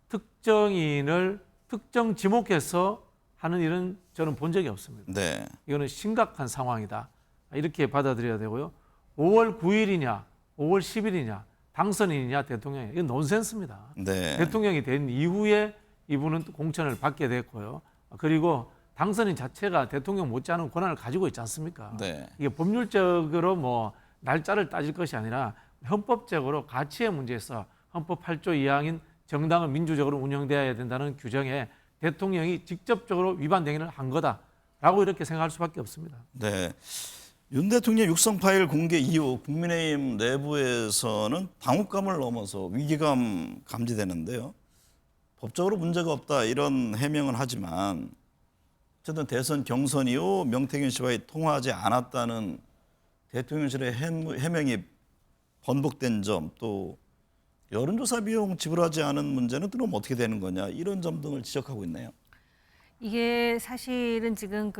특정인을 특정 지목해서 하는 일은 저는 본 적이 없습니다. 네. 이거는 심각한 상황이다. 이렇게 받아들여야 되고요. 5월 9일이냐, 5월 10일이냐, 당선인이냐, 대통령이냐, 이건 논센스입니다. 네. 대통령이 된 이후에 이분은 공천을 받게 됐고요. 그리고 당선인 자체가 대통령 못지않은 권한을 가지고 있지 않습니까? 네. 이게 법률적으로 뭐 날짜를 따질 것이 아니라 헌법적으로 가치의 문제에서 헌법 8조 2항인 정당은 민주적으로 운영되어야 된다는 규정에 대통령이 직접적으로 위반 행위를 한 거다라고 이렇게 생각할 수밖에 없습니다. 네. 윤 대통령 육성 파일 공개 이후 국민의힘 내부에서는 당혹감을 넘어서 위기감 감지되는데요. 법적으로 문제가 없다 이런 해명은 하지만 어쨌든 대선 경선 이후 명태균 씨와의 통화하지 않았다는 대통령실의 해명이 번복된 점, 또 여론조사 비용 지불하지 않은 문제는 그럼 어떻게 되는 거냐 이런 점 등을 지적하고 있네요. 이게 사실은 지금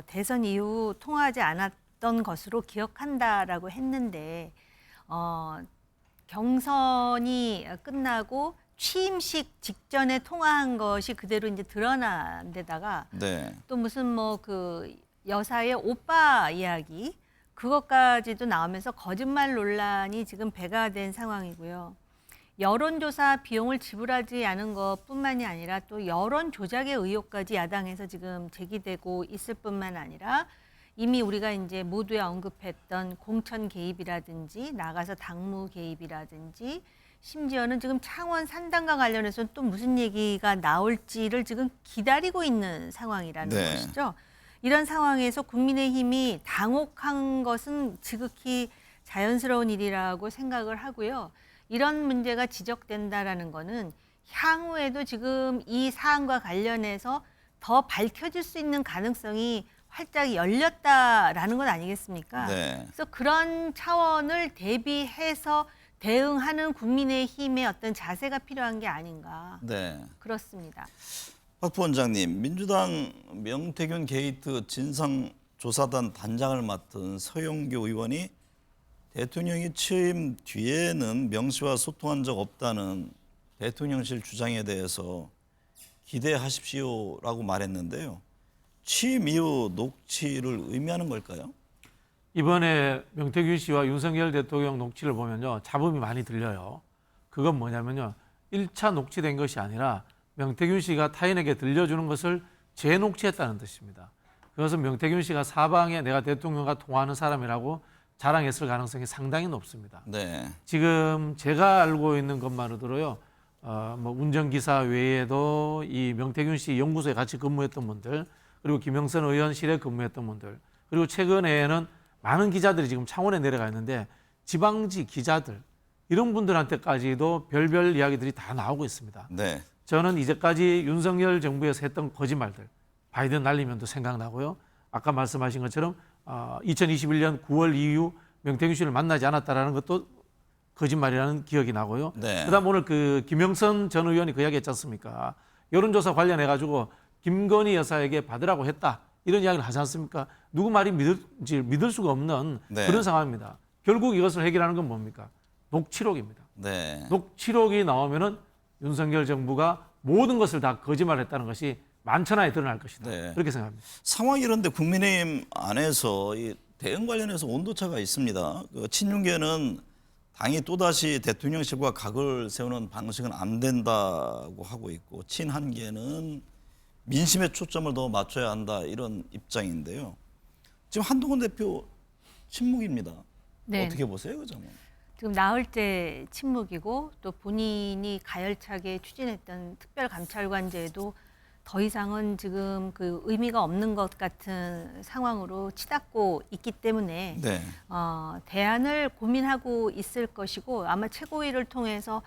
대선 이후 통화하지 않았던 것으로 기억한다라고 했는데 경선이 끝나고 취임식 직전에 통화한 것이 그대로 이제 드러난 데다가 네. 또 무슨 뭐 그 여사의 오빠 이야기 그것까지도 나오면서 거짓말 논란이 지금 배가 된 상황이고요. 여론조사 비용을 지불하지 않은 것뿐만이 아니라 또 여론 조작의 의혹까지 야당에서 지금 제기되고 있을 뿐만 아니라 이미 우리가 이제 모두에 언급했던 공천 개입이라든지 나가서 당무 개입이라든지 심지어는 지금 창원 산단과 관련해서 또 무슨 얘기가 나올지를 지금 기다리고 있는 상황이라는 네. 것이죠. 이런 상황에서 국민의힘이 당혹한 것은 지극히 자연스러운 일이라고 생각을 하고요. 이런 문제가 지적된다라는 거는 향후에도 지금 이 사안과 관련해서 더 밝혀질 수 있는 가능성이 활짝 열렸다라는 건 아니겠습니까? 네. 그래서 그런 차원을 대비해서 대응하는 국민의힘의 어떤 자세가 필요한 게 아닌가 네. 그렇습니다. 박 부원장님, 민주당 명태균 게이트 진상조사단 단장을 맡은 서영교 의원이 대통령이 취임 뒤에는 명 씨와 소통한 적 없다는 대통령실 주장에 대해서 기대하십시오라고 말했는데요. 취임 이후 녹취를 의미하는 걸까요? 이번에 명태균 씨와 윤석열 대통령 녹취를 보면요. 잡음이 많이 들려요. 그건 뭐냐면요. 1차 녹취된 것이 아니라 명태균 씨가 타인에게 들려주는 것을 재녹취했다는 뜻입니다. 그것은 명태균 씨가 사방에 내가 대통령과 통화하는 사람이라고 자랑했을 가능성이 상당히 높습니다. 네. 지금 제가 알고 있는 것만으로도요. 뭐 운전기사 외에도 이 명태균 씨 연구소에 같이 근무했던 분들, 그리고 김영선 의원실에 근무했던 분들, 그리고 최근에는 많은 기자들이 지금 창원에 내려가 있는데 지방지 기자들 이런 분들한테까지도 별별 이야기들이 다 나오고 있습니다. 네. 저는 이제까지 윤석열 정부에서 했던 거짓말들, 바이든 날리면도 생각나고요. 아까 말씀하신 것처럼 2021년 9월 이후 명태균 씨를 만나지 않았다라는 것도 거짓말이라는 기억이 나고요. 네. 그다음 오늘 그 김영선 전 의원이 그 이야기했지 않습니까? 여론조사 관련해 가지고 김건희 여사에게 받으라고 했다 이런 이야기를 하지 않습니까? 누구 말이 믿을 수가 없는 네. 그런 상황입니다. 결국 이것을 해결하는 건 뭡니까? 녹취록입니다. 네. 녹취록이 나오면은 윤석열 정부가 모든 것을 다 거짓말했다는 것이 만천하에 드러날 것이다. 네. 그렇게 생각합니다. 상황이 이런데 국민의힘 안에서 이 대응 관련해서 온도차가 있습니다. 그 친윤계는 당이 또다시 대통령실과 각을 세우는 방식은 안 된다고 하고 있고, 친한계는 민심에 초점을 더 맞춰야 한다 이런 입장인데요. 지금 한동훈 대표 침묵입니다. 네. 어떻게 보세요, 그 점은? 지금 나흘째 침묵이고 또 본인이 가열차게 추진했던 특별감찰관제도 더 이상은 지금 그 의미가 없는 것 같은 상황으로 치닫고 있기 때문에 네. 대안을 고민하고 있을 것이고 아마 최고위를 통해서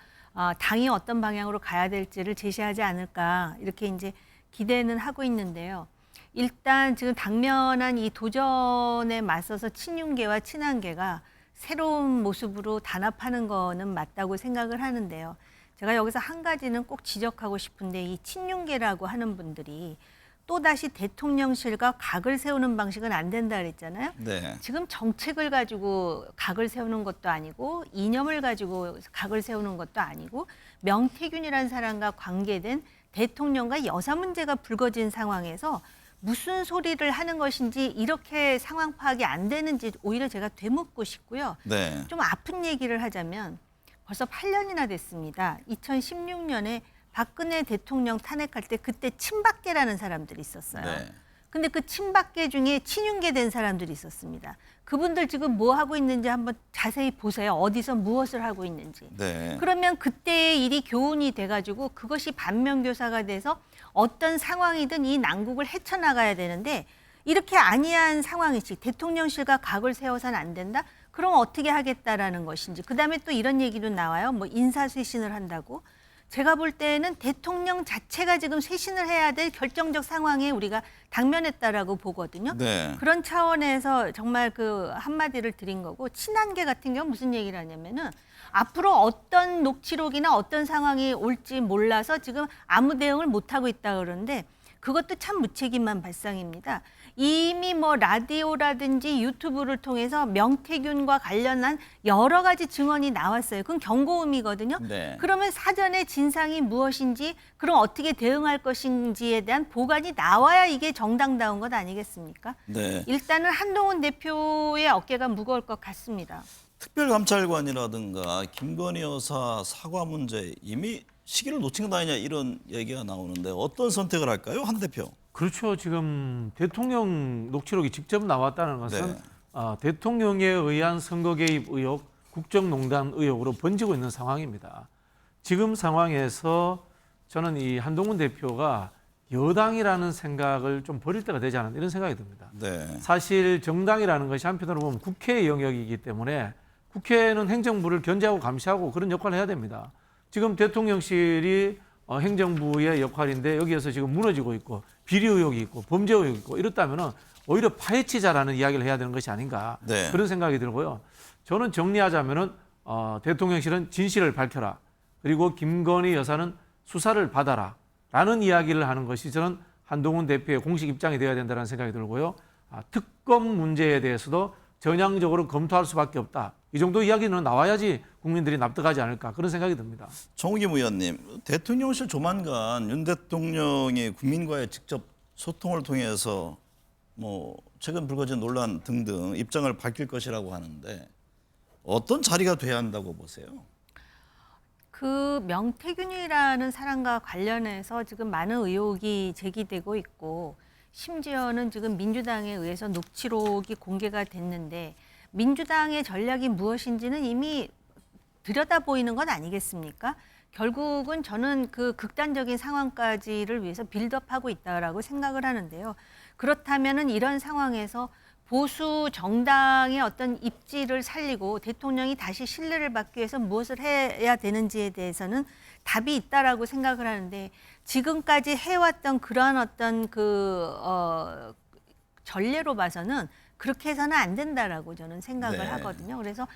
당이 어떤 방향으로 가야 될지를 제시하지 않을까 이렇게 이제 기대는 하고 있는데요. 일단 지금 당면한 이 도전에 맞서서 친윤계와 친한계가 새로운 모습으로 단합하는 거는 맞다고 생각을 하는데요. 제가 여기서 한 가지는 꼭 지적하고 싶은데 이 친윤계라고 하는 분들이 또다시 대통령실과 각을 세우는 방식은 안 된다 그랬잖아요. 네. 지금 정책을 가지고 각을 세우는 것도 아니고 이념을 가지고 각을 세우는 것도 아니고 명태균이라는 사람과 관계된 대통령과 여사 문제가 불거진 상황에서 무슨 소리를 하는 것인지 이렇게 상황 파악이 안 되는지 오히려 제가 되묻고 싶고요. 네. 좀 아픈 얘기를 하자면 벌써 8년이나 됐습니다. 2016년에 박근혜 대통령 탄핵할 때 그때 친박계라는 사람들이 있었어요. 네. 근데 그 친박계 중에 친윤계 된 사람들이 있었습니다. 그분들 지금 뭐 하고 있는지 한번 자세히 보세요. 어디서 무엇을 하고 있는지. 네. 그러면 그때의 일이 교훈이 돼가지고 그것이 반면교사가 돼서 어떤 상황이든 이 난국을 헤쳐나가야 되는데 이렇게 아니한 상황이지 대통령실과 각을 세워서는 안 된다? 그럼 어떻게 하겠다라는 것인지. 그다음에 또 이런 얘기도 나와요. 뭐 인사쇄신을 한다고. 제가 볼 때는 대통령 자체가 지금 쇄신을 해야 될 결정적 상황에 우리가 당면했다라고 보거든요. 네. 그런 차원에서 정말 그 한마디를 드린 거고 친한계 같은 경우 무슨 얘기를 하냐면은 앞으로 어떤 녹취록이나 어떤 상황이 올지 몰라서 지금 아무 대응을 못 하고 있다 그러는데 그것도 참 무책임한 발상입니다. 이미 뭐 라디오라든지 유튜브를 통해서 명태균과 관련한 여러 가지 증언이 나왔어요. 그건 경고음이거든요. 네. 그러면 사전에 진상이 무엇인지, 그럼 어떻게 대응할 것인지에 대한 보관이 나와야 이게 정당다운 것 아니겠습니까? 네. 일단은 한동훈 대표의 어깨가 무거울 것 같습니다. 특별감찰관이라든가 김건희 여사 사과 문제 이미 시기를 놓친 것 아니냐 이런 얘기가 나오는데 어떤 선택을 할까요, 한 대표? 그렇죠. 지금 대통령 녹취록이 직접 나왔다는 것은 네. 대통령에 의한 선거 개입 의혹, 국정농단 의혹으로 번지고 있는 상황입니다. 지금 상황에서 저는 이 한동훈 대표가 여당이라는 생각을 좀 버릴 때가 되지 않았나 이런 생각이 듭니다. 네. 사실 정당이라는 것이 한편으로 보면 국회의 영역이기 때문에 국회는 행정부를 견제하고 감시하고 그런 역할을 해야 됩니다. 지금 대통령실이 행정부의 역할인데 여기에서 지금 무너지고 있고 비리 의혹이 있고 범죄 의혹이 있고 이렇다면 오히려 파헤치자라는 이야기를 해야 되는 것이 아닌가 네. 그런 생각이 들고요. 저는 정리하자면은 대통령실은 진실을 밝혀라. 그리고 김건희 여사는 수사를 받아라. 라는 이야기를 하는 것이 저는 한동훈 대표의 공식 입장이 되어야 된다는 생각이 들고요. 특검 문제에 대해서도 전향적으로 검토할 수밖에 없다. 이 정도 이야기는 나와야지 국민들이 납득하지 않을까 그런 생각이 듭니다. 정우김 의원님, 대통령실 조만간 윤 대통령이 국민과의 직접 소통을 통해서 뭐 최근 불거진 논란 등등 입장을 밝힐 것이라고 하는데 어떤 자리가 돼야 한다고 보세요? 그 명태균이라는 사람과 관련해서 지금 많은 의혹이 제기되고 있고, 심지어는 지금 민주당에 의해서 녹취록이 공개가 됐는데 민주당의 전략이 무엇인지는 이미 들여다보이는 것 아니겠습니까? 결국은 저는 그 극단적인 상황까지를 위해서 빌드업하고 있다라고 생각을 하는데요. 그렇다면은 이런 상황에서 보수 정당의 어떤 입지를 살리고 대통령이 다시 신뢰를 받기 위해서 무엇을 해야 되는지에 대해서는 답이 있다라고 생각을 하는데, 지금까지 해왔던 그러한 어떤 전례로 봐서는 그렇게 해서는 안 된다라고 저는 생각을 네. 하거든요. 그래서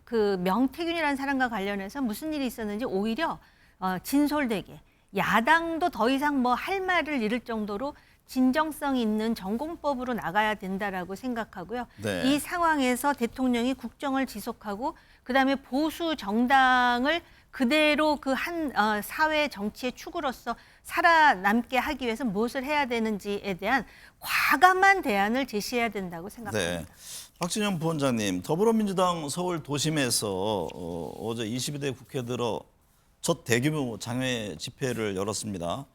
그 명태균이라는 사람과 관련해서 무슨 일이 있었는지 오히려 진솔되게, 야당도 더 이상 뭐 할 말을 잃을 정도로 진정성 있는 전공법으로 나가야 된다라고 생각하고요. 네. 이 상황에서 대통령이 국정을 지속하고 그다음에 보수 정당을 그대로 그 한 사회 정치의 축으로서 살아남게 하기 위해서 무엇을 해야 되는지에 대한 과감한 대안을 제시해야 된다고 생각합니다. 네. 박진영 부원장님, 더불어민주당 서울 도심에서 어제 22대 국회 들어 첫 대규모 장외 집회를 열었습니다.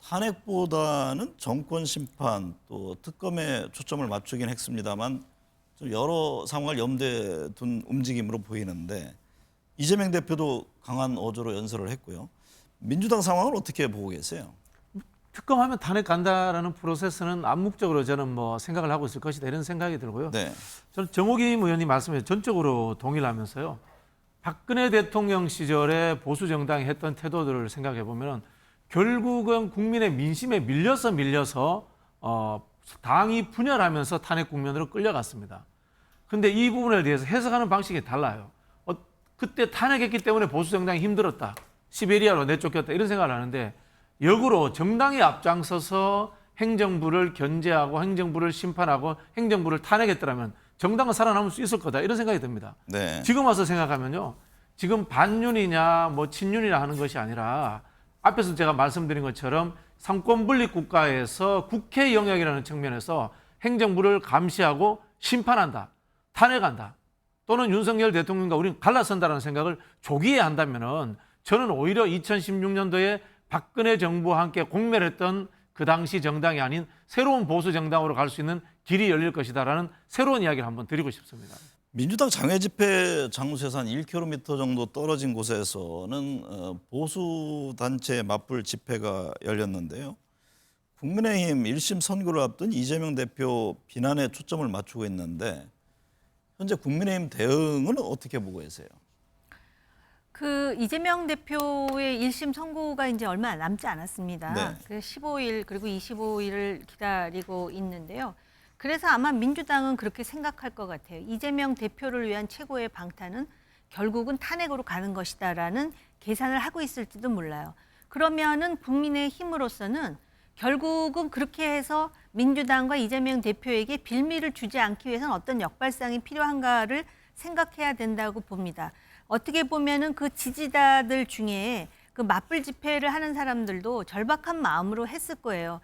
탄핵보다는 정권 심판 또 특검에 초점을 맞추긴 했습니다만 좀 여러 상황을 염두에 둔 움직임으로 보이는데 이재명 대표도 강한 어조로 연설을 했고요. 민주당 상황을 어떻게 보고 계세요? 특검하면 탄핵 간다라는 프로세스는 암묵적으로 저는 뭐 생각을 하고 있을 것이다 이런 생각이 들고요. 네. 저는 정호김 의원님 말씀에 전적으로 동의를 하면서요. 박근혜 대통령 시절에 보수 정당이 했던 태도들을 생각해 보면 결국은 국민의 민심에 밀려서 당이 분열하면서 탄핵 국면으로 끌려갔습니다. 그런데 이 부분에 대해서 해석하는 방식이 달라요. 그때 탄핵했기 때문에 보수 정당이 힘들었다. 시베리아로 내쫓겼다. 이런 생각을 하는데 역으로 정당이 앞장서서 행정부를 견제하고 행정부를 심판하고 행정부를 탄핵했더라면 정당은 살아남을 수 있을 거다. 이런 생각이 듭니다. 네. 지금 와서 생각하면요. 지금 반윤이냐 뭐 친윤이냐 하는 것이 아니라 앞에서 제가 말씀드린 것처럼 삼권분립 국가에서 국회 영역이라는 측면에서 행정부를 감시하고 심판한다. 탄핵한다. 또는 윤석열 대통령과 우리는 갈라선다라는 생각을 조기에 한다면은 저는 오히려 2016년도에 박근혜 정부와 함께 공멸했던 그 당시 정당이 아닌 새로운 보수 정당으로 갈 수 있는 길이 열릴 것이다라는 새로운 이야기를 한번 드리고 싶습니다. 민주당 장외 집회 장소에서 한 1km 정도 떨어진 곳에서는 보수 단체 맞불 집회가 열렸는데요. 국민의힘 1심 선고를 앞둔 이재명 대표 비난에 초점을 맞추고 있는데 현재 국민의힘 대응은 어떻게 보고 계세요? 그 이재명 대표의 1심 선고가 이제 얼마 남지 않았습니다. 네. 그 15일 그리고 25일을 기다리고 있는데요. 그래서 아마 민주당은 그렇게 생각할 것 같아요. 이재명 대표를 위한 최고의 방탄은 결국은 탄핵으로 가는 것이다라는 계산을 하고 있을지도 몰라요. 그러면은 국민의힘으로서는 결국은 그렇게 해서 민주당과 이재명 대표에게 빌미를 주지 않기 위해서는 어떤 역발상이 필요한가를 생각해야 된다고 봅니다. 어떻게 보면은 그 지지자들 중에 그 맞불 집회를 하는 사람들도 절박한 마음으로 했을 거예요.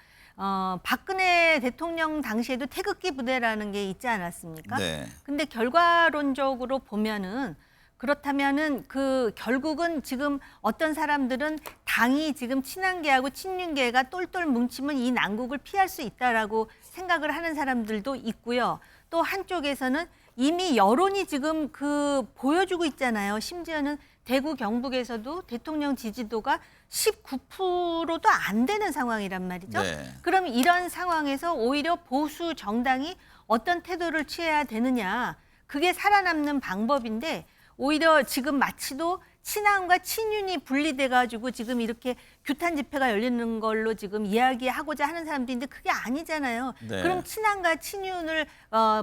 박근혜 대통령 당시에도 태극기 부대라는 게 있지 않았습니까? 네. 근데 결과론적으로 보면은 그렇다면은 그 결국은 지금 어떤 사람들은 당이 지금 친한계하고 친윤계가 똘똘 뭉치면 이 난국을 피할 수 있다라고 생각을 하는 사람들도 있고요. 또 한쪽에서는 이미 여론이 지금 그 보여주고 있잖아요. 심지어는 대구 경북에서도 대통령 지지도가 19%도 안 되는 상황이란 말이죠. 네. 그럼 이런 상황에서 오히려 보수 정당이 어떤 태도를 취해야 되느냐. 그게 살아남는 방법인데 오히려 지금 마치도 친한과 친윤이 분리돼 가지고 지금 이렇게 규탄 집회가 열리는 걸로 지금 이야기하고자 하는 사람들인데 그게 아니잖아요. 네. 그럼 친한과 친윤을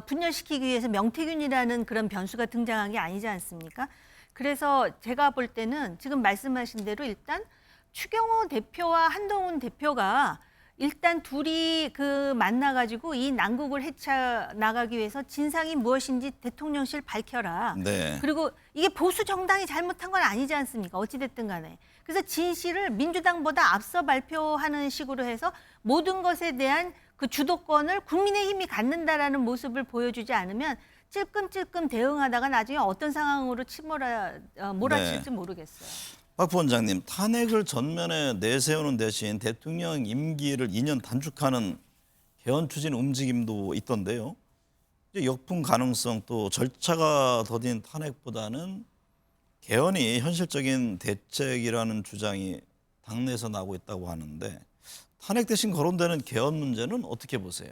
분열시키기 위해서 명태균이라는 그런 변수가 등장한 게 아니지 않습니까? 그래서 제가 볼 때는 지금 말씀하신 대로 일단 추경호 대표와 한동훈 대표가 일단 둘이 그 만나가지고 이 난국을 헤쳐나가기 위해서 진상이 무엇인지 대통령실 밝혀라. 네. 그리고 이게 보수 정당이 잘못한 건 아니지 않습니까? 어찌됐든 간에. 그래서 진실을 민주당보다 앞서 발표하는 식으로 해서 모든 것에 대한 그 주도권을 국민의힘이 갖는다라는 모습을 보여주지 않으면 찔끔찔끔 대응하다가 나중에 어떤 상황으로 몰아칠지 모르겠어요. 박 부원장님, 탄핵을 전면에 내세우는 대신 대통령 임기를 2년 단축하는 개헌 추진 움직임도 있던데요. 이제 역풍 가능성 또 절차가 더딘 탄핵보다는 개헌이 현실적인 대책이라는 주장이 당내에서 나오고 있다고 하는데 탄핵 대신 거론되는 개헌 문제는 어떻게 보세요?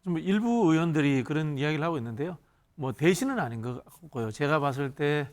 좀 일부 의원들이 그런 이야기를 하고 있는데요. 뭐 대신은 아닌 것 같고요. 제가 봤을 때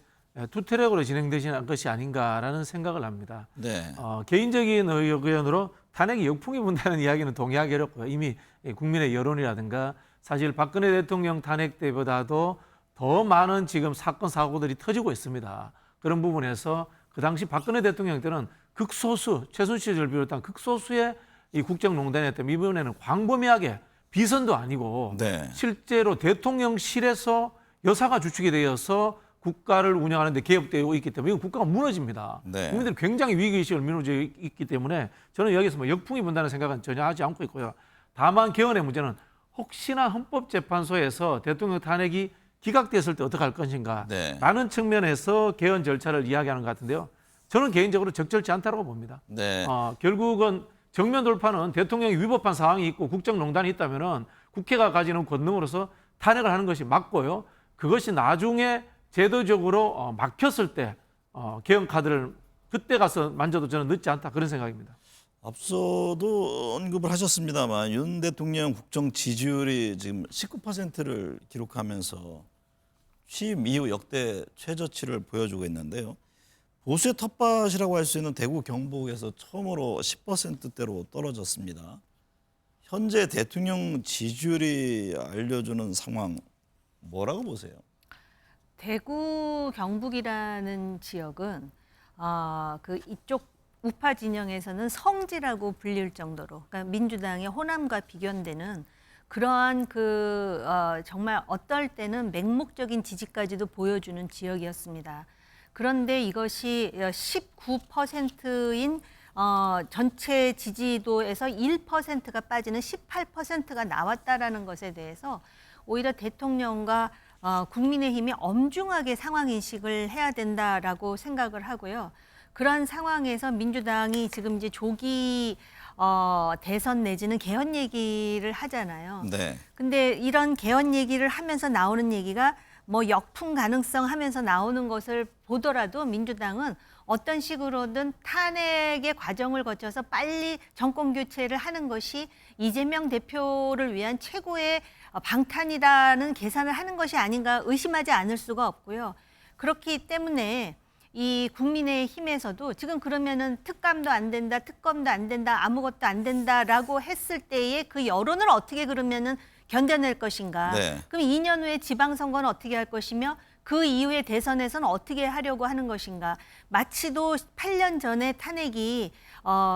투트랙으로 진행되시는 것이 아닌가라는 생각을 합니다. 네. 개인적인 의견으로 탄핵이 역풍이 분다는 이야기는 동의하기 어렵고요. 이미 국민의 여론이라든가 사실 박근혜 대통령 탄핵 때보다도 더 많은 지금 사건 사고들이 터지고 있습니다. 그런 부분에서 그 당시 박근혜 대통령 때는 극소수 최순실을 비롯한 극소수의 이 국정농단이었다면 이번에는 광범위하게 비선도 아니고 네. 실제로 대통령실에서 여사가 주축이 되어서 국가를 운영하는데 개입되고 있기 때문에 이건 국가가 무너집니다. 네. 국민들이 굉장히 위기의식을 미루어져 있기 때문에 저는 여기서 뭐 역풍이 분다는 생각은 전혀 하지 않고 있고요. 다만 개헌의 문제는 혹시나 헌법재판소에서 대통령 탄핵이 기각됐을 때 어떻게 할 것인가 네. 라는 측면에서 개헌 절차를 이야기하는 것 같은데요. 저는 개인적으로 적절치 않다고 봅니다. 네. 결국은 정면 돌파는 대통령이 위법한 사항이 있고 국정농단이 있다면 국회가 가지는 권능으로서 탄핵을 하는 것이 맞고요. 그것이 나중에 제도적으로 막혔을 때 개헌 카드를 그때 가서 만져도 저는 늦지 않다 그런 생각입니다. 앞서도 언급을 하셨습니다만 윤 대통령 국정 지지율이 지금 19%를 기록하면서 취임 이후 역대 최저치를 보여주고 있는데요. 보수의 텃밭이라고 할 수 있는 대구 경북에서 처음으로 10%대로 떨어졌습니다. 현재 대통령 지지율이 알려주는 상황 뭐라고 보세요? 대구 경북이라는 지역은 그 이쪽 우파 진영에서는 성지라고 불릴 정도로 그러니까 민주당의 호남과 비견되는 그러한 정말 어떨 때는 맹목적인 지지까지도 보여주는 지역이었습니다. 그런데 이것이 19%인 전체 지지도에서 1%가 빠지는 18%가 나왔다라는 것에 대해서 오히려 대통령과 국민의힘이 엄중하게 상황 인식을 해야 된다라고 생각을 하고요. 그런 상황에서 민주당이 지금 이제 조기 대선 내지는 개헌 얘기를 하잖아요. 네. 근데 이런 개헌 얘기를 하면서 나오는 얘기가 뭐 역풍 가능성 하면서 나오는 것을 보더라도 민주당은 어떤 식으로든 탄핵의 과정을 거쳐서 빨리 정권 교체를 하는 것이 이재명 대표를 위한 최고의 방탄이라는 계산을 하는 것이 아닌가 의심하지 않을 수가 없고요. 그렇기 때문에 이 국민의힘에서도 지금 그러면은 특감도 안 된다, 특검도 안 된다, 아무것도 안 된다라고 했을 때의 그 여론을 어떻게 그러면은 견뎌낼 것인가. 네. 그럼 2년 후에 지방선거는 어떻게 할 것이며 그 이후에 대선에서는 어떻게 하려고 하는 것인가. 마치도 8년 전에 탄핵이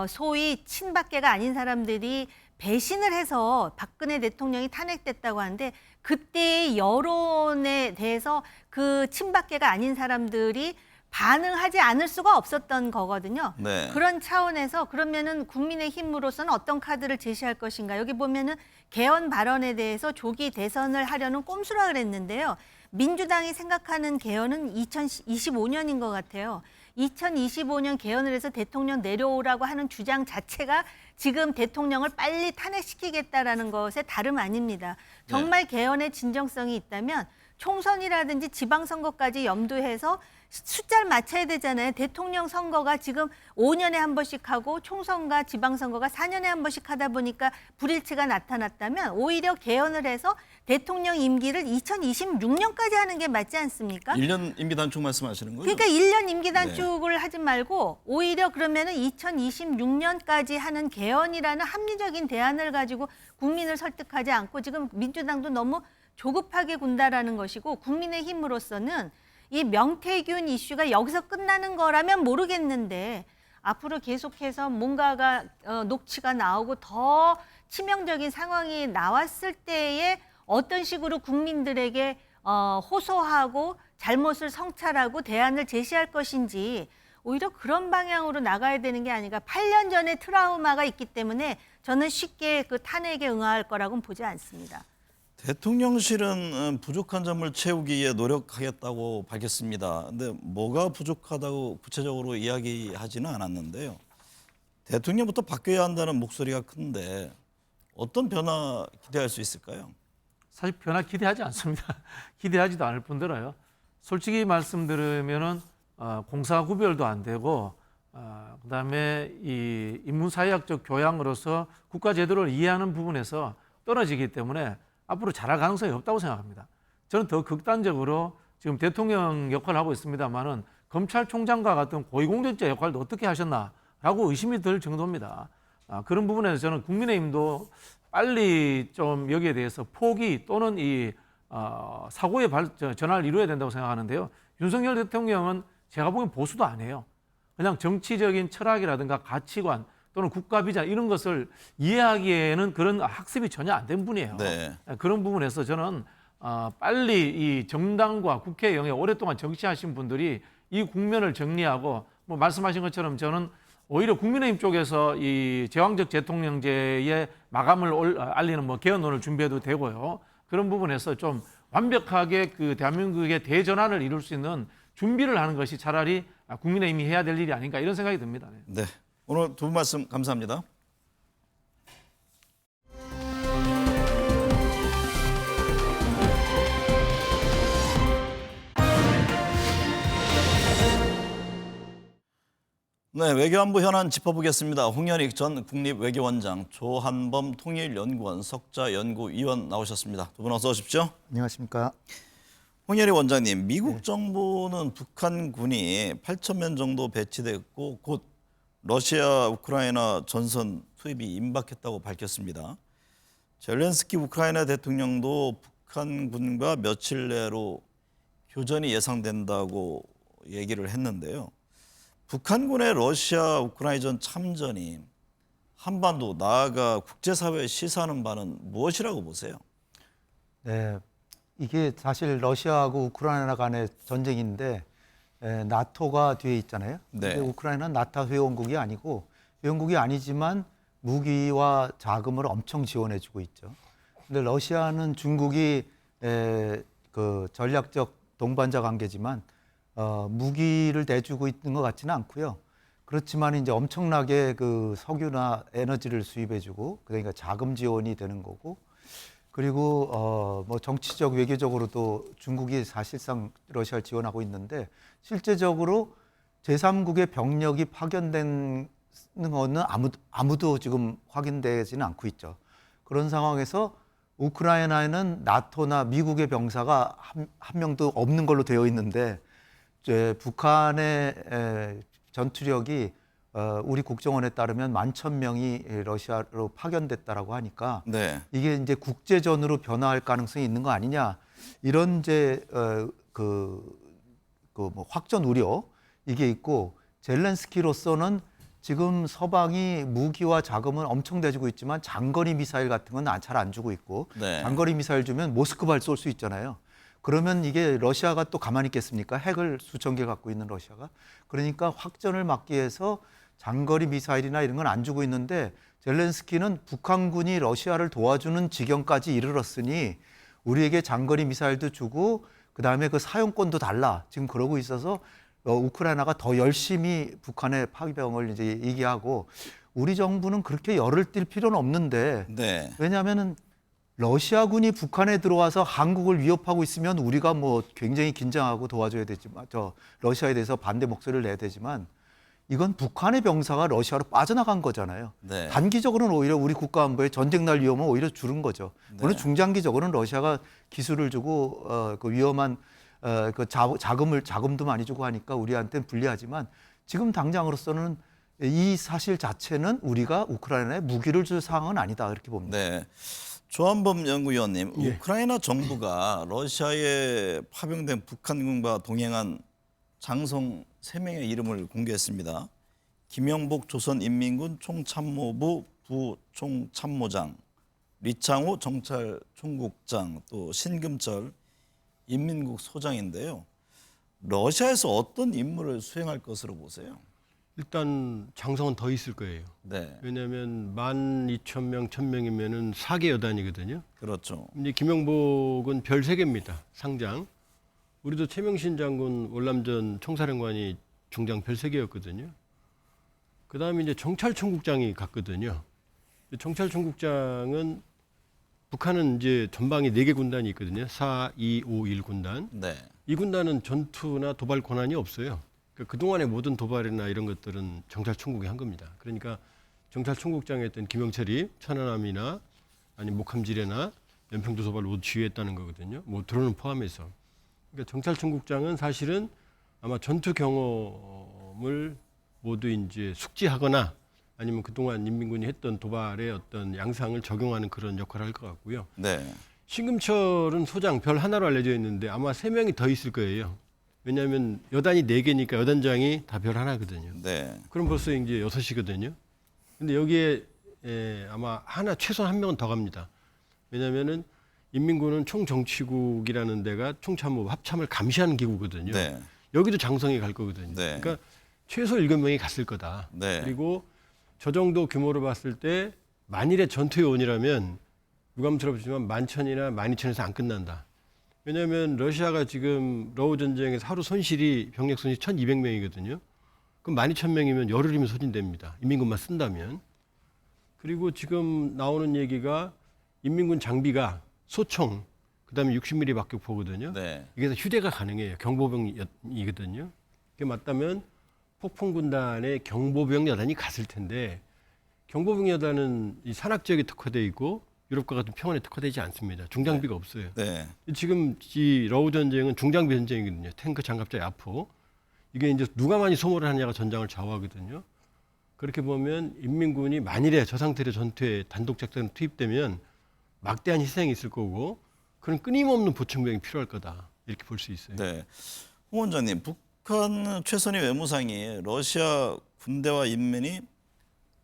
소위 친박계가 아닌 사람들이 배신을 해서 박근혜 대통령이 탄핵됐다고 하는데 그때의 여론에 대해서 그 친박계가 아닌 사람들이 반응하지 않을 수가 없었던 거거든요. 네. 그런 차원에서 그러면은 국민의힘으로서는 어떤 카드를 제시할 것인가. 여기 보면은 개헌 발언에 대해서 조기 대선을 하려는 꼼수라 그랬는데요. 민주당이 생각하는 개헌은 2025년인 것 같아요. 2025년 개헌을 해서 대통령 내려오라고 하는 주장 자체가 지금 대통령을 빨리 탄핵시키겠다라는 것에 다름 아닙니다. 정말 개헌의 진정성이 있다면 총선이라든지 지방선거까지 염두해서 숫자를 맞춰야 되잖아요. 대통령 선거가 지금 5년에 한 번씩 하고 총선과 지방선거가 4년에 한 번씩 하다 보니까 불일치가 나타났다면 오히려 개헌을 해서 대통령 임기를 2026년까지 하는 게 맞지 않습니까? 1년 임기 단축 말씀하시는 거죠? 그러니까 1년 임기 단축을 하지 말고 오히려 그러면은 2026년까지 하는 개헌이라는 합리적인 대안을 가지고 국민을 설득하지 않고 지금 민주당도 너무 조급하게 군다라는 것이고 국민의힘으로서는 이 명태균 이슈가 여기서 끝나는 거라면 모르겠는데 앞으로 계속해서 뭔가가 녹취가 나오고 더 치명적인 상황이 나왔을 때에 어떤 식으로 국민들에게 호소하고 잘못을 성찰하고 대안을 제시할 것인지 오히려 그런 방향으로 나가야 되는 게 아닌가. 8년 전에 트라우마가 있기 때문에 저는 쉽게 그 탄핵에 응할 거라고는 보지 않습니다. 대통령실은 부족한 점을 채우기 위해 노력하겠다고 밝혔습니다. 근데 뭐가 부족하다고 구체적으로 이야기하지는 않았는데요. 대통령부터 바뀌어야 한다는 목소리가 큰데 어떤 변화 기대할 수 있을까요? 사실 변화 기대하지 않습니다. 기대하지도 않을 뿐더러요. 솔직히 말씀드리면은 공사 구별도 안 되고 그다음에 이 인문사회학적 교양으로서 국가 제도를 이해하는 부분에서 떨어지기 때문에 앞으로 잘할 가능성이 없다고 생각합니다. 저는 더 극단적으로 지금 대통령 역할을 하고 있습니다만은 검찰총장과 같은 고위공직자 역할도 어떻게 하셨나라고 의심이 들 정도입니다. 그런 부분에서 저는 국민의힘도 빨리 좀 여기에 대해서 포기 또는 이 사고의 전환을 이루어야 된다고 생각하는데요. 윤석열 대통령은 제가 보기엔 보수도 안 해요. 그냥 정치적인 철학이라든가 가치관 또는 국가 비전 이런 것을 이해하기에는 그런 학습이 전혀 안 된 분이에요. 네. 그런 부분에서 저는 빨리 이 정당과 국회 영역에 오랫동안 정치하신 분들이 이 국면을 정리하고 뭐 말씀하신 것처럼 저는 오히려 국민의힘 쪽에서 이 제왕적 대통령제의 마감을 알리는 뭐 개헌론을 준비해도 되고요. 그런 부분에서 좀 완벽하게 그 대한민국의 대전환을 이룰 수 있는 준비를 하는 것이 차라리 국민의힘이 해야 될 일이 아닌가 이런 생각이 듭니다. 네. 오늘 두 분 말씀 감사합니다. 네, 외교안보 현안 짚어보겠습니다. 홍현익 전 국립외교원장, 조한범 통일연구원 석자연구위원 나오셨습니다. 두 분 어서 오십시오. 안녕하십니까. 홍현익 원장님, 미국 정부는 북한군이 8,000명 정도 배치됐고 곧 러시아 우크라이나 전선 투입이 임박했다고 밝혔습니다. 젤렌스키 우크라이나 대통령도 북한군과 며칠 내로 교전이 예상된다고 얘기를 했는데요. 북한군의 러시아 우크라이나전 참전이 한반도 나아가 국제사회에 시사하는 바는 무엇이라고 보세요? 네, 이게 사실 러시아하고 우크라이나 간의 전쟁인데 나토가 뒤에 있잖아요. 네. 근데 우크라이나는 나토 회원국이 아니고 회원국이 아니지만 무기와 자금을 엄청 지원해주고 있죠. 근데 러시아는 중국이 그 전략적 동반자 관계지만 무기를 내주고 있는 것 같지는 않고요. 그렇지만 이제 엄청나게 그 석유나 에너지를 수입해주고 그러니까 자금 지원이 되는 거고. 그리고 뭐 정치적 외교적으로도 중국이 사실상 러시아를 지원하고 있는데 실제적으로 제3국의 병력이 파견된 거는 아무도 지금 확인되지는 않고 있죠. 그런 상황에서 우크라이나에는 나토나 미국의 병사가 한 명도 없는 걸로 되어 있는데 이제 북한의 전투력이 우리 국정원에 따르면 11,000명이 러시아로 파견됐다라고 하니까 네. 이게 이제 국제전으로 변화할 가능성이 있는 거 아니냐 이런 이제 뭐 확전 우려 이게 있고 젤렌스키로서는 지금 서방이 무기와 자금은 엄청 대주고 있지만 장거리 미사일 같은 건 잘 안 주고 있고 네. 장거리 미사일 주면 모스크바를 쏠 수 있잖아요. 그러면 이게 러시아가 또 가만히 있겠습니까? 핵을 수천 개 갖고 있는 러시아가. 그러니까 확전을 막기 위해서 장거리 미사일이나 이런 건 안 주고 있는데 젤렌스키는 북한군이 러시아를 도와주는 지경까지 이르렀으니 우리에게 장거리 미사일도 주고 그다음에 그 사용권도 달라. 지금 그러고 있어서 우크라이나가 더 열심히 북한의 파병을 이제 얘기하고 우리 정부는 그렇게 열을 띨 필요는 없는데 네. 왜냐하면은 러시아군이 북한에 들어와서 한국을 위협하고 있으면 우리가 뭐 굉장히 긴장하고 도와줘야 되지만 러시아에 대해서 반대 목소리를 내야 되지만 이건 북한의 병사가 러시아로 빠져나간 거잖아요. 네. 단기적으로는 오히려 우리 국가안보에 전쟁 날 위험은 오히려 줄은 거죠. 네. 물론 중장기적으로는 러시아가 기술을 주고 그 위험한 그 자금도 많이 주고 하니까 우리한테는 불리하지만 지금 당장으로서는 이 사실 자체는 우리가 우크라이나에 무기를 줄 상황은 아니다 이렇게 봅니다. 네. 조한범 연구위원님, 우크라이나 정부가 러시아에 파병된 북한군과 동행한 장성 3명의 이름을 공개했습니다. 김영복 조선인민군 총참모부 부총참모장, 리창호 정찰총국장, 또 신금철 인민국 소장인데요. 러시아에서 어떤 임무를 수행할 것으로 보세요? 일단 장성은 더 있을 거예요. 네, 왜냐하면 12,000명, 1,000명이면은 4개 여단이거든요. 그렇죠. 이제 김영복은 별 3개입니다. 상장. 우리도 최명신 장군 월남전 총사령관이 중장 별 3개였거든요. 그다음에 이제 정찰총국장이 갔거든요. 정찰총국장은 북한은 이제 전방에 4개 군단이 있거든요. 4, 2, 5, 1 군단. 네, 이 군단은 전투나 도발 권한이 없어요. 그러니까 그동안의 모든 도발이나 이런 것들은 정찰총국이 한 겁니다. 그러니까 정찰총국장이었던 김영철이 천안함이나 아니면 목함지뢰나 연평도 도발을 모두 지휘했다는 거거든요. 뭐 드론을 포함해서. 그러니까 정찰총국장은 사실은 아마 전투 경험을 모두 이제 숙지하거나 아니면 그동안 인민군이 했던 도발의 어떤 양상을 적용하는 그런 역할을 할 것 같고요. 네, 신금철은 소장 별 하나로 알려져 있는데 아마 3명이 더 있을 거예요. 왜냐하면 여단이 4개니까 여단장이 다 별 하나거든요. 네, 그럼 벌써 이제 6이거든요. 근데 여기에 아마 최소한 한 명은 더 갑니다. 왜냐하면은 인민군은 총정치국이라는 데가 총참모 합참을 감시하는 기구거든요. 네, 여기도 장성이 갈 거거든요. 네. 그러니까 최소 7명이 갔을 거다. 네. 그리고 저 정도 규모로 봤을 때 만일의 전투의 원이라면 유감스럽지만 11,000이나 12,000에서 안 끝난다. 왜냐하면 러시아가 지금 러우 전쟁에서 하루 병력 손실이 1,200명이거든요. 그럼 12,000명이면 열흘이면 소진됩니다. 인민군만 쓴다면. 그리고 지금 나오는 얘기가 인민군 장비가 소총, 그다음에 60mm 박격포거든요. 네. 이게 다 휴대가 가능해요. 경보병이거든요. 그게 맞다면 폭풍군단의 경보병 여단이 갔을 텐데 경보병 여단은 이 산악 지역에 특화되어 있고 유럽과 같은 평원에 특화되지 않습니다. 중장비가 없어요. 네, 지금 이 러우 전쟁은 중장비 전쟁이거든요. 탱크, 장갑차, 야포. 이게 이제 누가 많이 소모를 하느냐가 전장을 좌우하거든요. 그렇게 보면 인민군이 만일에 저 상태로 전투에 단독 작전에 투입되면 막대한 희생이 있을 거고 그런 끊임없는 보충병이 필요할 거다. 이렇게 볼 수 있어요. 네. 홍 원장님, 북한 최선희 외무상이 러시아 군대와 인민이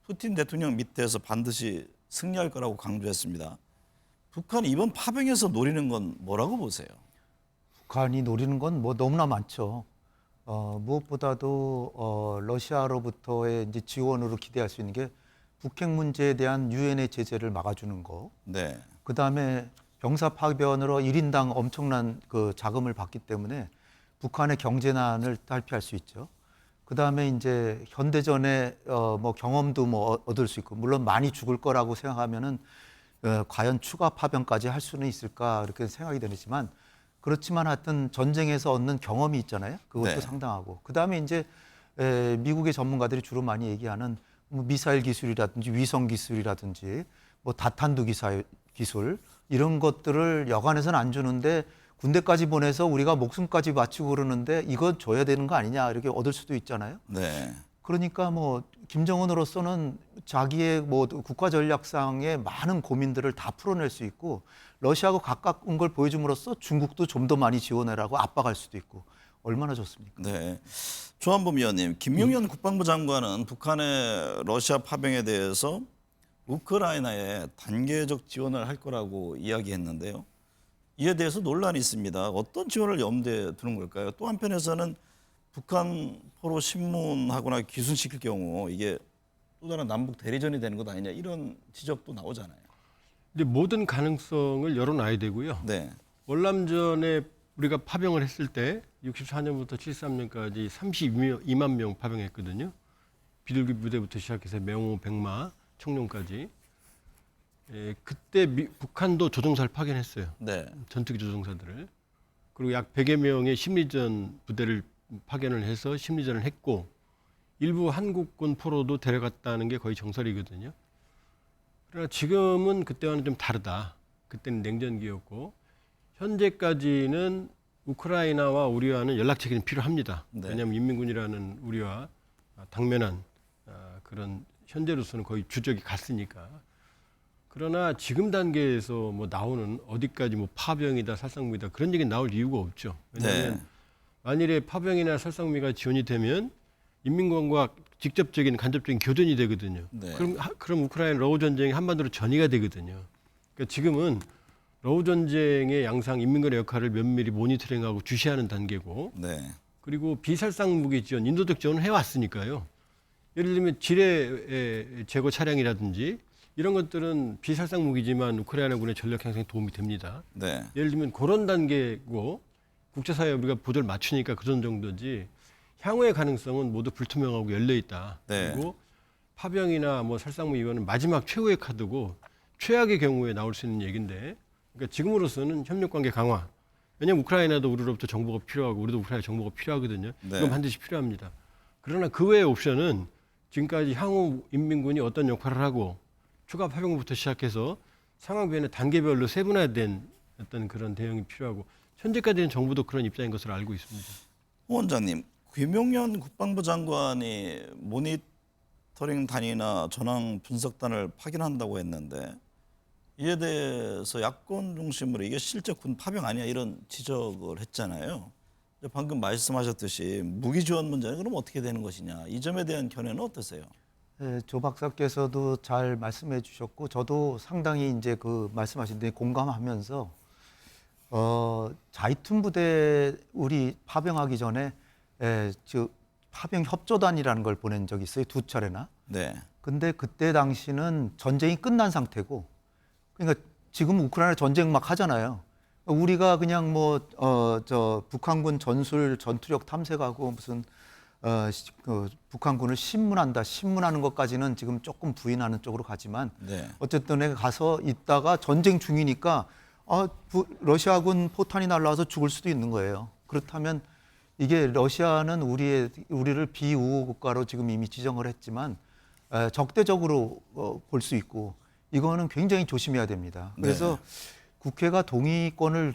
푸틴 대통령 밑에서 반드시 승리할 거라고 강조했습니다. 북한이 이번 파병에서 노리는 건 뭐라고 보세요? 북한이 노리는 건 뭐 너무나 많죠. 무엇보다도 러시아로부터의 이제 지원으로 기대할 수 있는 게 북핵 문제에 대한 유엔의 제재를 막아주는 거. 네, 그 다음에 병사 파병으로 1인당 엄청난 그 자금을 받기 때문에 북한의 경제난을 탈피할 수 있죠. 그 다음에 이제 현대전에 뭐 경험도 뭐 얻을 수 있고, 물론 많이 죽을 거라고 생각하면은 과연 추가 파병까지 할 수는 있을까 이렇게 생각이 되지만, 그렇지만 하여튼 전쟁에서 얻는 경험이 있잖아요. 그것도 네. 상당하고. 그 다음에 이제 미국의 전문가들이 주로 많이 얘기하는 뭐 미사일 기술이라든지 위성 기술이라든지 뭐 다탄두 기술 이런 것들을 여간해서는 안 주는데 군대까지 보내서 우리가 목숨까지 바치고 그러는데 이건 줘야 되는 거 아니냐 이렇게 얻을 수도 있잖아요. 네, 그러니까 뭐 김정은으로서는 자기의 뭐 국가 전략상의 많은 고민들을 다 풀어낼 수 있고 러시아하고 가까운 걸 보여줌으로써 중국도 좀 더 많이 지원해라고 압박할 수도 있고 얼마나 좋습니까? 네. 조한범 위원님, 김용현 국방부 장관은 북한의 러시아 파병에 대해서 우크라이나에 단계적 지원을 할 거라고 이야기했는데요. 이에 대해서 논란이 있습니다. 어떤 지원을 염두에 두는 걸까요? 또 한편에서는 북한 포로 신문하거나 귀순시킬 경우 이게 또 다른 남북 대리전이 되는 것 아니냐 이런 지적도 나오잖아요. 근데 모든 가능성을 열어놔야 되고요. 네. 월남전에 우리가 파병을 했을 때 64년부터 73년까지 32만 명 파병했거든요. 비둘기 부대부터 시작해서 명호, 백마, 청룡까지. 그때 북한도 조종사를 파견했어요. 네. 전투기 조종사들을. 그리고 약 100여 명의 심리전 부대를 파견을 해서 심리전을 했고 일부 한국군 포로도 데려갔다는 게 거의 정설이거든요. 그러나 지금은 그때와는 좀 다르다. 그때는 냉전기였고 현재까지는 우크라이나와 우리와는 연락체계는 필요합니다. 네. 왜냐하면 인민군이라는 우리와 당면한 그런 현재로서는 거의 주적이 같으니까. 그러나 지금 단계에서 뭐 나오는 어디까지 뭐 파병이다, 살상무기다 그런 얘기 나올 이유가 없죠. 왜냐하면 네. 만일에 파병이나 살상무기가 지원이 되면 인민군과 직접적인 간접적인 교전이 되거든요. 네. 그럼 우크라이나 러우 전쟁이 한반도로 전이가 되거든요. 그러니까 지금은 러우 전쟁의 양상 인민군의 역할을 면밀히 모니터링하고 주시하는 단계고, 네. 그리고 비살상 무기 지원, 인도적 지원을 해왔으니까요. 예를 들면 지뢰 제거 차량이라든지 이런 것들은 비살상 무기지만 우크라이나군의 전력 형성에 도움이 됩니다. 네. 예를 들면 그런 단계고 국제사회에 우리가 보조를 맞추니까 그런 정도지 향후의 가능성은 모두 불투명하고 열려 있다. 네. 그리고 파병이나 뭐 살상무기 이거는 마지막 최후의 카드고 최악의 경우에 나올 수 있는 얘기인데, 그러니까 지금으로서는 협력관계 강화. 왜냐하면 우크라이나도 우리로부터 정보가 필요하고 우리도 우크라이나 정보가 필요하거든요. 네. 이건 반드시 필요합니다. 그러나 그 외의 옵션은 지금까지 향후 인민군이 어떤 역할을 하고 추가 파병부터 시작해서 상황 변의 단계별로 세분화된 어떤 그런 대응이 필요하고 현재까지는 정부도 그런 입장인 것으로 알고 있습니다. 호 원장님, 김용현 국방부 장관이 모니터링 단이나 전황 분석단을 파견한다고 했는데 이에 대해서 야권 중심으로 이게 실제 군 파병 아니야 이런 지적을 했잖아요. 방금 말씀하셨듯이 무기 지원 문제는 그럼 어떻게 되는 것이냐, 이 점에 대한 견해는 어떠세요? 네, 조 박사께서도 잘 말씀해 주셨고 저도 상당히 이제 그 말씀하신 데 공감하면서 자이툰 부대 우리 파병하기 전에 파병 협조단이라는 걸 보낸 적이 있어요. 2차례나. 네. 근데 그때 당시는 전쟁이 끝난 상태고, 그러니까 지금 우크라이나 전쟁 막 하잖아요. 우리가 그냥 뭐 북한군 전투력 탐색하고 무슨 북한군을 신문하는 것까지는 지금 조금 부인하는 쪽으로 가지만, 네. 어쨌든 내가 가서 있다가 전쟁 중이니까 러시아군 포탄이 날라와서 죽을 수도 있는 거예요. 그렇다면 이게 러시아는 우리를 비우호 국가로 지금 이미 지정을 했지만 적대적으로 볼 수 있고, 이거는 굉장히 조심해야 됩니다. 그래서 네. 국회가 동의권을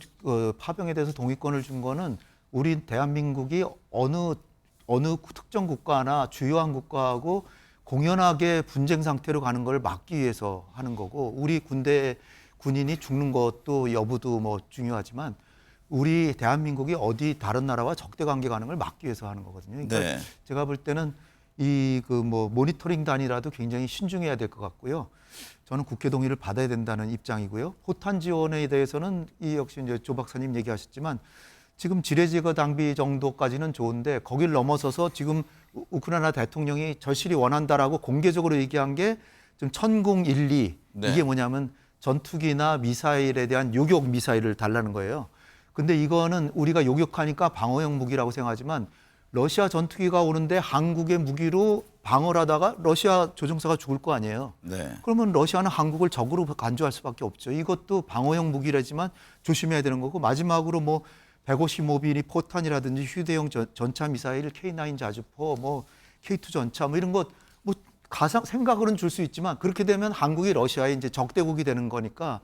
파병에 대해서 동의권을 준 거는 우리 대한민국이 어느 특정 국가나 주요한 국가하고 공연하게 분쟁 상태로 가는 걸 막기 위해서 하는 거고, 우리 군인이 죽는 것도 여부도 뭐 중요하지만 우리 대한민국이 어디 다른 나라와 적대 관계 가는 걸 막기 위해서 하는 거거든요. 그러니까 네. 제가 볼 때는 모니터링 단이라도 굉장히 신중해야 될 것 같고요. 저는 국회 동의를 받아야 된다는 입장이고요. 포탄 지원에 대해서는 이 역시 이제 조 박사님 얘기하셨지만 지금 지뢰 제거 장비 정도까지는 좋은데 거길 넘어서서 지금 우크라이나 대통령이 절실히 원한다라고 공개적으로 얘기한 게 지금 천궁 1, 2 네. 이게 뭐냐면 전투기나 미사일에 대한 요격 미사일을 달라는 거예요. 근데 이거는 우리가 요격하니까 방어용 무기라고 생각하지만 러시아 전투기가 오는데 한국의 무기로 방어를 하다가 러시아 조종사가 죽을 거 아니에요. 네. 그러면 러시아는 한국을 적으로 간주할 수밖에 없죠. 이것도 방어용 무기라지만 조심해야 되는 거고, 마지막으로 뭐 155mm 포탄이라든지 휴대용 전차 미사일 K9 자주포, 뭐 K2 전차 뭐 이런 것 뭐 생각으로는 줄 수 있지만 그렇게 되면 한국이 러시아의 이제 적대국이 되는 거니까,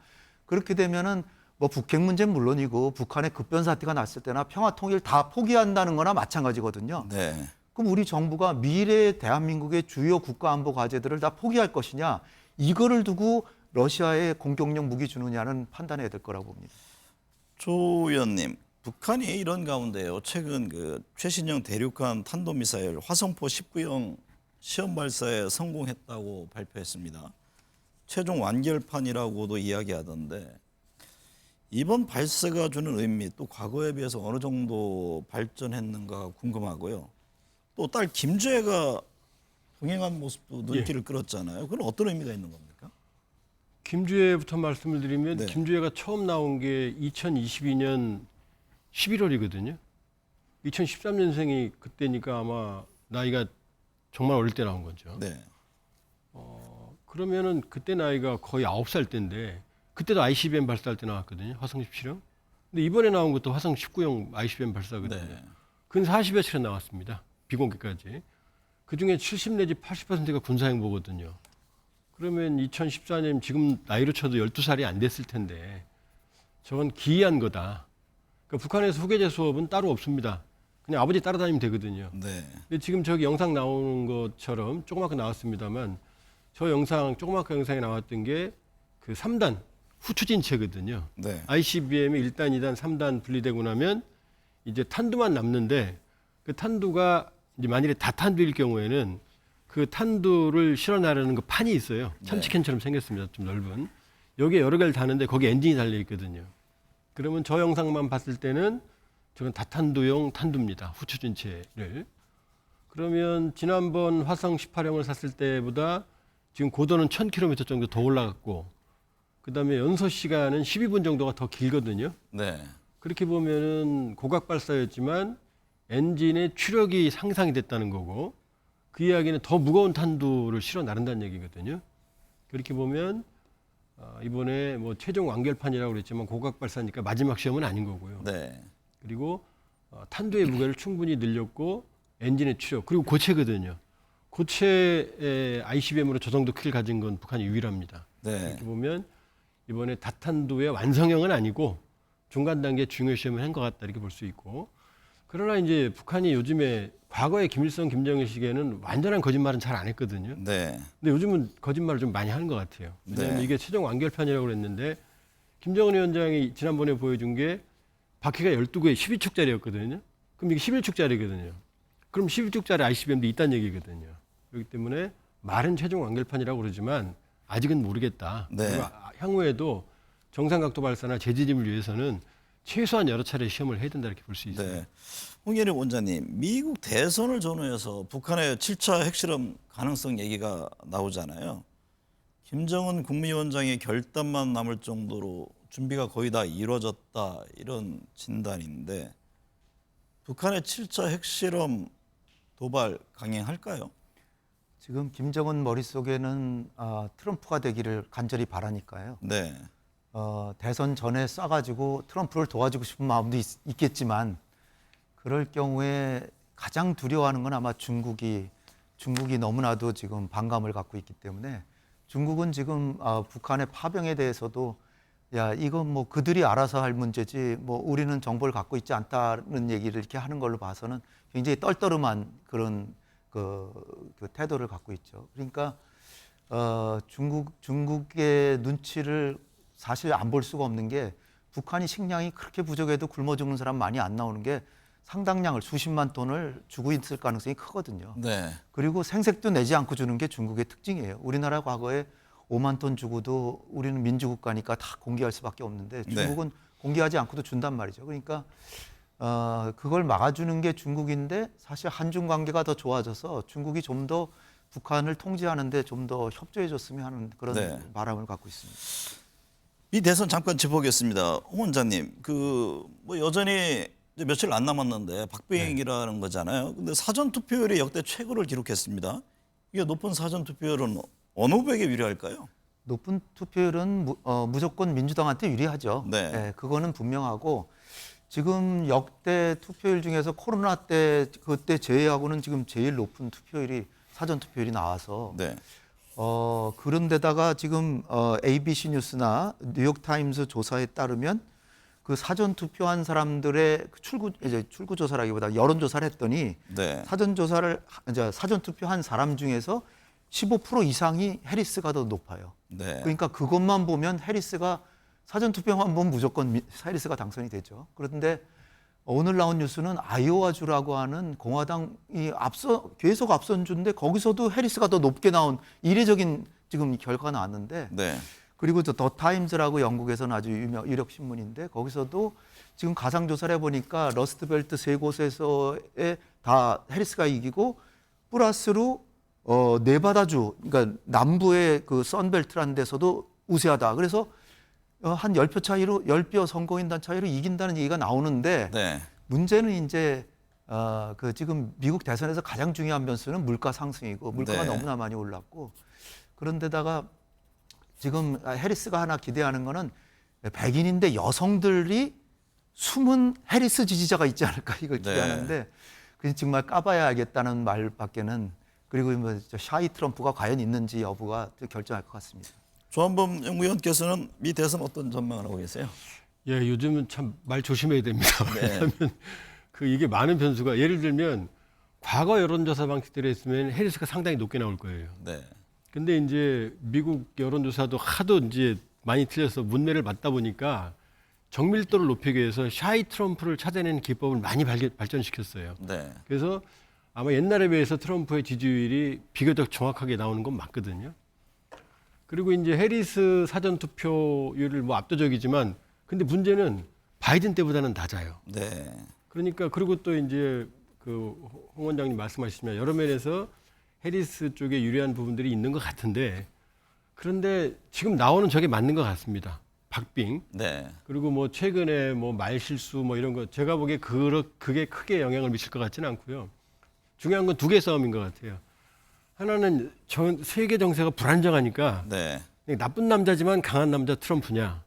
그렇게 되면은 뭐 북핵 문제는 물론이고 북한의 급변 사태가 났을 때나 평화 통일 다 포기한다는 거나 마찬가지거든요. 네. 그럼 우리 정부가 미래 대한민국의 주요 국가안보 과제들을 다 포기할 것이냐? 이거를 두고 러시아에 공격용 무기 주느냐는 판단해야 될 거라고 봅니다. 조 의원님, 북한이 이런 가운데요. 최근 그 최신형 대륙간 탄도미사일 화성포 19형 시험 발사에 성공했다고 발표했습니다. 최종 완결판이라고도 이야기하던데 이번 발사가 주는 의미 또 과거에 비해서 어느 정도 발전했는가 궁금하고요. 또 딸 김주애가 동행한 모습도 눈길을 끌었잖아요. 그건 어떤 의미가 있는 겁니까? 김주애부터 말씀을 드리면 네. 김주애가 처음 나온 게 2022년 11월이거든요. 2013년생이 그때니까 아마 나이가 정말 어릴 때 나온 거죠. 네. 그러면은 그때 나이가 거의 9살 때인데 그때도 ICBM 발사할 때 나왔거든요. 화성 17형. 근데 이번에 나온 것도 화성 19형 ICBM 발사거든요. 네. 근 40여 차례 나왔습니다. 비공개까지. 그중에 70 내지 80%가 군사행보거든요. 그러면 2014년 지금 나이로 쳐도 12살이 안 됐을 텐데 저건 기이한 거다. 그러니까 북한에서 후계자 수업은 따로 없습니다. 그냥 아버지 따라다니면 되거든요. 네. 근데 지금 저기 영상 나오는 것처럼 조그맣게 나왔습니다만 저 영상 조그맣게 영상에 나왔던 게 그 3단 후추진체거든요. 네. ICBM이 1단, 2단, 3단 분리되고 나면 이제 탄두만 남는데 그 탄두가 이제 만일에 다탄두일 경우에는 그 탄두를 실어 나르는 그 판이 있어요. 참치캔처럼 생겼습니다. 좀 넓은. 여기에 여러 개를 다는데 거기 엔진이 달려 있거든요. 그러면 저 영상만 봤을 때는 저건 다탄두용 탄두입니다. 후추진체를. 그러면 지난번 화성 18형을 샀을 때보다 지금 고도는 1000km 정도 더 올라갔고 그다음에 연소 시간은 12분 정도가 더 길거든요. 네. 그렇게 보면은 고각 발사였지만 엔진의 추력이 상상이 됐다는 거고 그 이야기는 더 무거운 탄두를 실어 나른다는 얘기거든요. 그렇게 보면 이번에 뭐 최종 완결판이라고 그랬지만 고각 발사니까 마지막 시험은 아닌 거고요. 네. 그리고 탄두의 무게를 충분히 늘렸고 엔진의 추력 그리고 고체거든요. 고체의 ICBM으로 저 정도 크기를 가진 건 북한이 유일합니다. 네. 이렇게 보면 이번에 다탄두의 완성형은 아니고 중간 단계 중요 시험을 한 것 같다 이렇게 볼 수 있고 그러나 이제 북한이 요즘에 과거에 김일성, 김정일 시기에는 완전한 거짓말은 잘 안 했거든요. 네. 근데 요즘은 거짓말을 좀 많이 하는 것 같아요. 왜냐하면 네. 이게 최종 완결판이라고 그랬는데 김정은 위원장이 지난번에 보여준 게 바퀴가 12개 12축짜리였거든요. 그럼 이게 11축짜리거든요. 그럼 11축짜리 ICBM도 있다는 얘기거든요. 그렇기 때문에 말은 최종 완결판이라고 그러지만 아직은 모르겠다. 네. 그리고 향후에도 정상각도 발사나 재지짐을 위해서는 최소한 여러 차례 시험을 해야 된다 이렇게 볼 수 있습니다. 네. 홍예림 원장님, 미국 대선을 전후해서 북한의 7차 핵실험 가능성 얘기가 나오잖아요. 김정은 국무위원장의 결단만 남을 정도로 준비가 거의 다 이루어졌다 이런 진단인데 북한의 7차 핵실험 도발 강행할까요? 지금 김정은 머릿속에는 트럼프가 되기를 간절히 바라니까요. 네. 대선 전에 쏴가지고 트럼프를 도와주고 싶은 마음도 있겠지만 그럴 경우에 가장 두려워하는 건 아마 중국이 너무나도 지금 반감을 갖고 있기 때문에 중국은 지금 북한의 파병에 대해서도 야 이건 뭐 그들이 알아서 할 문제지 뭐 우리는 정보를 갖고 있지 않다는 얘기를 이렇게 하는 걸로 봐서는 굉장히 떨떠름한 그런 그 태도를 갖고 있죠. 그러니까 중국의 눈치를 사실 안 볼 수가 없는 게 북한이 식량이 그렇게 부족해도 굶어 죽는 사람 많이 안 나오는 게 상당량을 수십만 톤을 주고 있을 가능성이 크거든요. 네. 그리고 생색도 내지 않고 주는 게 중국의 특징이에요. 우리나라 과거에 5만 톤 주고도 우리는 민주국가니까 다 공개할 수밖에 없는데 중국은 공개하지 않고도 준단 말이죠. 그러니까 그걸 막아주는 게 중국인데 사실 한중 관계가 더 좋아져서 중국이 좀 더 북한을 통제하는데 좀 더 협조해줬으면 하는 그런 네. 바람을 갖고 있습니다. 이 대선 잠깐 짚어보겠습니다. 홍 원장님, 뭐 여전히 이제 며칠 안 남았는데 박빙이라는 거잖아요. 근데 사전 투표율이 역대 최고를 기록했습니다. 이게 높은 사전 투표율은 어느 후보에게 유리할까요? 높은 투표율은 무조건 민주당한테 유리하죠. 네. 네, 그거는 분명하고 지금 역대 투표율 중에서 코로나 때 그때 제외하고는 지금 제일 높은 투표율이 사전 투표율이 나와서 네. 그런데다가 지금 ABC 뉴스나 뉴욕 타임스 조사에 따르면 그 사전 투표한 사람들의 출구 조사라기보다 여론 조사를 했더니 네. 사전 투표한 사람 중에서 15% 이상이 해리스가 더 높아요. 네. 그러니까 그것만 보면 해리스가 사전 투표만 보면 무조건 해리스가 당선이 되죠. 그런데 오늘 나온 뉴스는 아이오와주라고 하는 공화당이 계속 앞선 주인데 거기서도 해리스가 더 높게 나온 이례적인 지금 결과가 나왔는데 네. 그리고 더 타임즈라고 영국에서는 아주 유력 신문인데 거기서도 지금 가상 조사를 해보니까 러스트벨트 3곳에서의 다 해리스가 이기고 플러스로 네바다주 그러니까 남부의 그 선벨트라는 데서도 우세하다. 그래서 한 10표 차이로 10표 선거인단 차이로 이긴다는 얘기가 나오는데 네. 문제는 이제 그 지금 미국 대선에서 가장 중요한 변수는 물가 상승이고 물가가 네. 너무나 많이 올랐고 그런데다가 지금 해리스가 하나 기대하는 거는 백인인데 여성들이 숨은 해리스 지지자가 있지 않을까 이걸 네. 기대하는데 그게 정말 까봐야 알겠다는 말밖에는 그리고 뭐 샤이 트럼프가 과연 있는지 여부가 결정할 것 같습니다. 조한범 연구위원께서는 미 대선 어떤 전망을 하고 계세요? 예, 요즘은 참 말 조심해야 됩니다. 네. 왜냐하면 이게 많은 변수가 예를 들면 과거 여론조사 방식대로 했으면 해리스가 상당히 높게 나올 거예요. 네. 근데 이제 미국 여론조사도 하도 이제 많이 틀려서 문매를 맞다 보니까 정밀도를 높이기 위해서 샤이 트럼프를 찾아내는 기법을 많이 발전시켰어요. 네. 그래서 아마 옛날에 비해서 트럼프의 지지율이 비교적 정확하게 나오는 건 맞거든요. 그리고 이제 해리스 사전 투표율을 뭐 압도적이지만 근데 문제는 바이든 때보다는 낮아요. 네. 그러니까 그리고 또 이제 그 홍 원장님 말씀하시면 여러 면에서 해리스 쪽에 유리한 부분들이 있는 것 같은데 그런데 지금 나오는 저게 맞는 것 같습니다. 박빙. 네. 그리고 뭐 최근에 뭐 말실수 뭐 이런 거 제가 보기에 그게 크게 영향을 미칠 것 같지는 않고요. 중요한 건 2개 싸움인 것 같아요. 하나는 세계 정세가 불안정하니까 네. 나쁜 남자지만 강한 남자 트럼프냐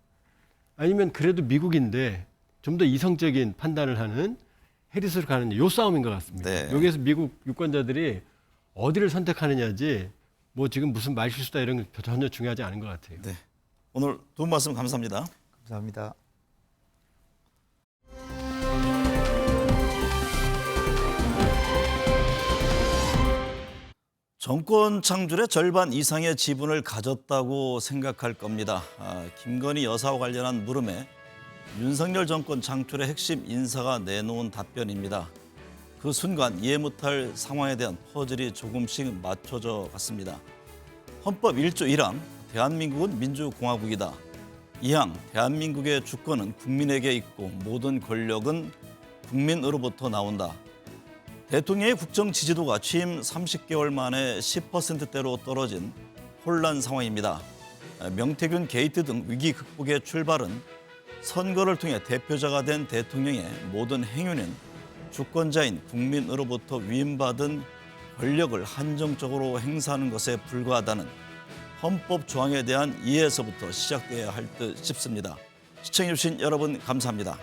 아니면 그래도 미국인데 좀 더 이성적인 판단을 하는 해리스로 가느냐 요 싸움인 것 같습니다. 네. 여기에서 미국 유권자들이 어디를 선택하느냐지 뭐 지금 무슨 말실수다 이런 건 전혀 중요하지 않은 것 같아요. 네. 오늘 두 분 말씀 감사합니다. 감사합니다. 정권 창출의 절반 이상의 지분을 가졌다고 생각할 겁니다. 김건희 여사와 관련한 물음에 윤석열 정권 창출의 핵심 인사가 내놓은 답변입니다. 그 순간 이해 못할 상황에 대한 퍼즐이 조금씩 맞춰져 갔습니다. 헌법 1조 1항 대한민국은 민주공화국이다. 2항 대한민국의 주권은 국민에게 있고 모든 권력은 국민으로부터 나온다. 대통령의 국정 지지도가 취임 30개월 만에 10%대로 떨어진 혼란 상황입니다. 명태균 게이트 등 위기 극복의 출발은 선거를 통해 대표자가 된 대통령의 모든 행위는 주권자인 국민으로부터 위임받은 권력을 한정적으로 행사하는 것에 불과하다는 헌법 조항에 대한 이해에서부터 시작돼야 할 듯 싶습니다. 시청해주신 여러분 감사합니다.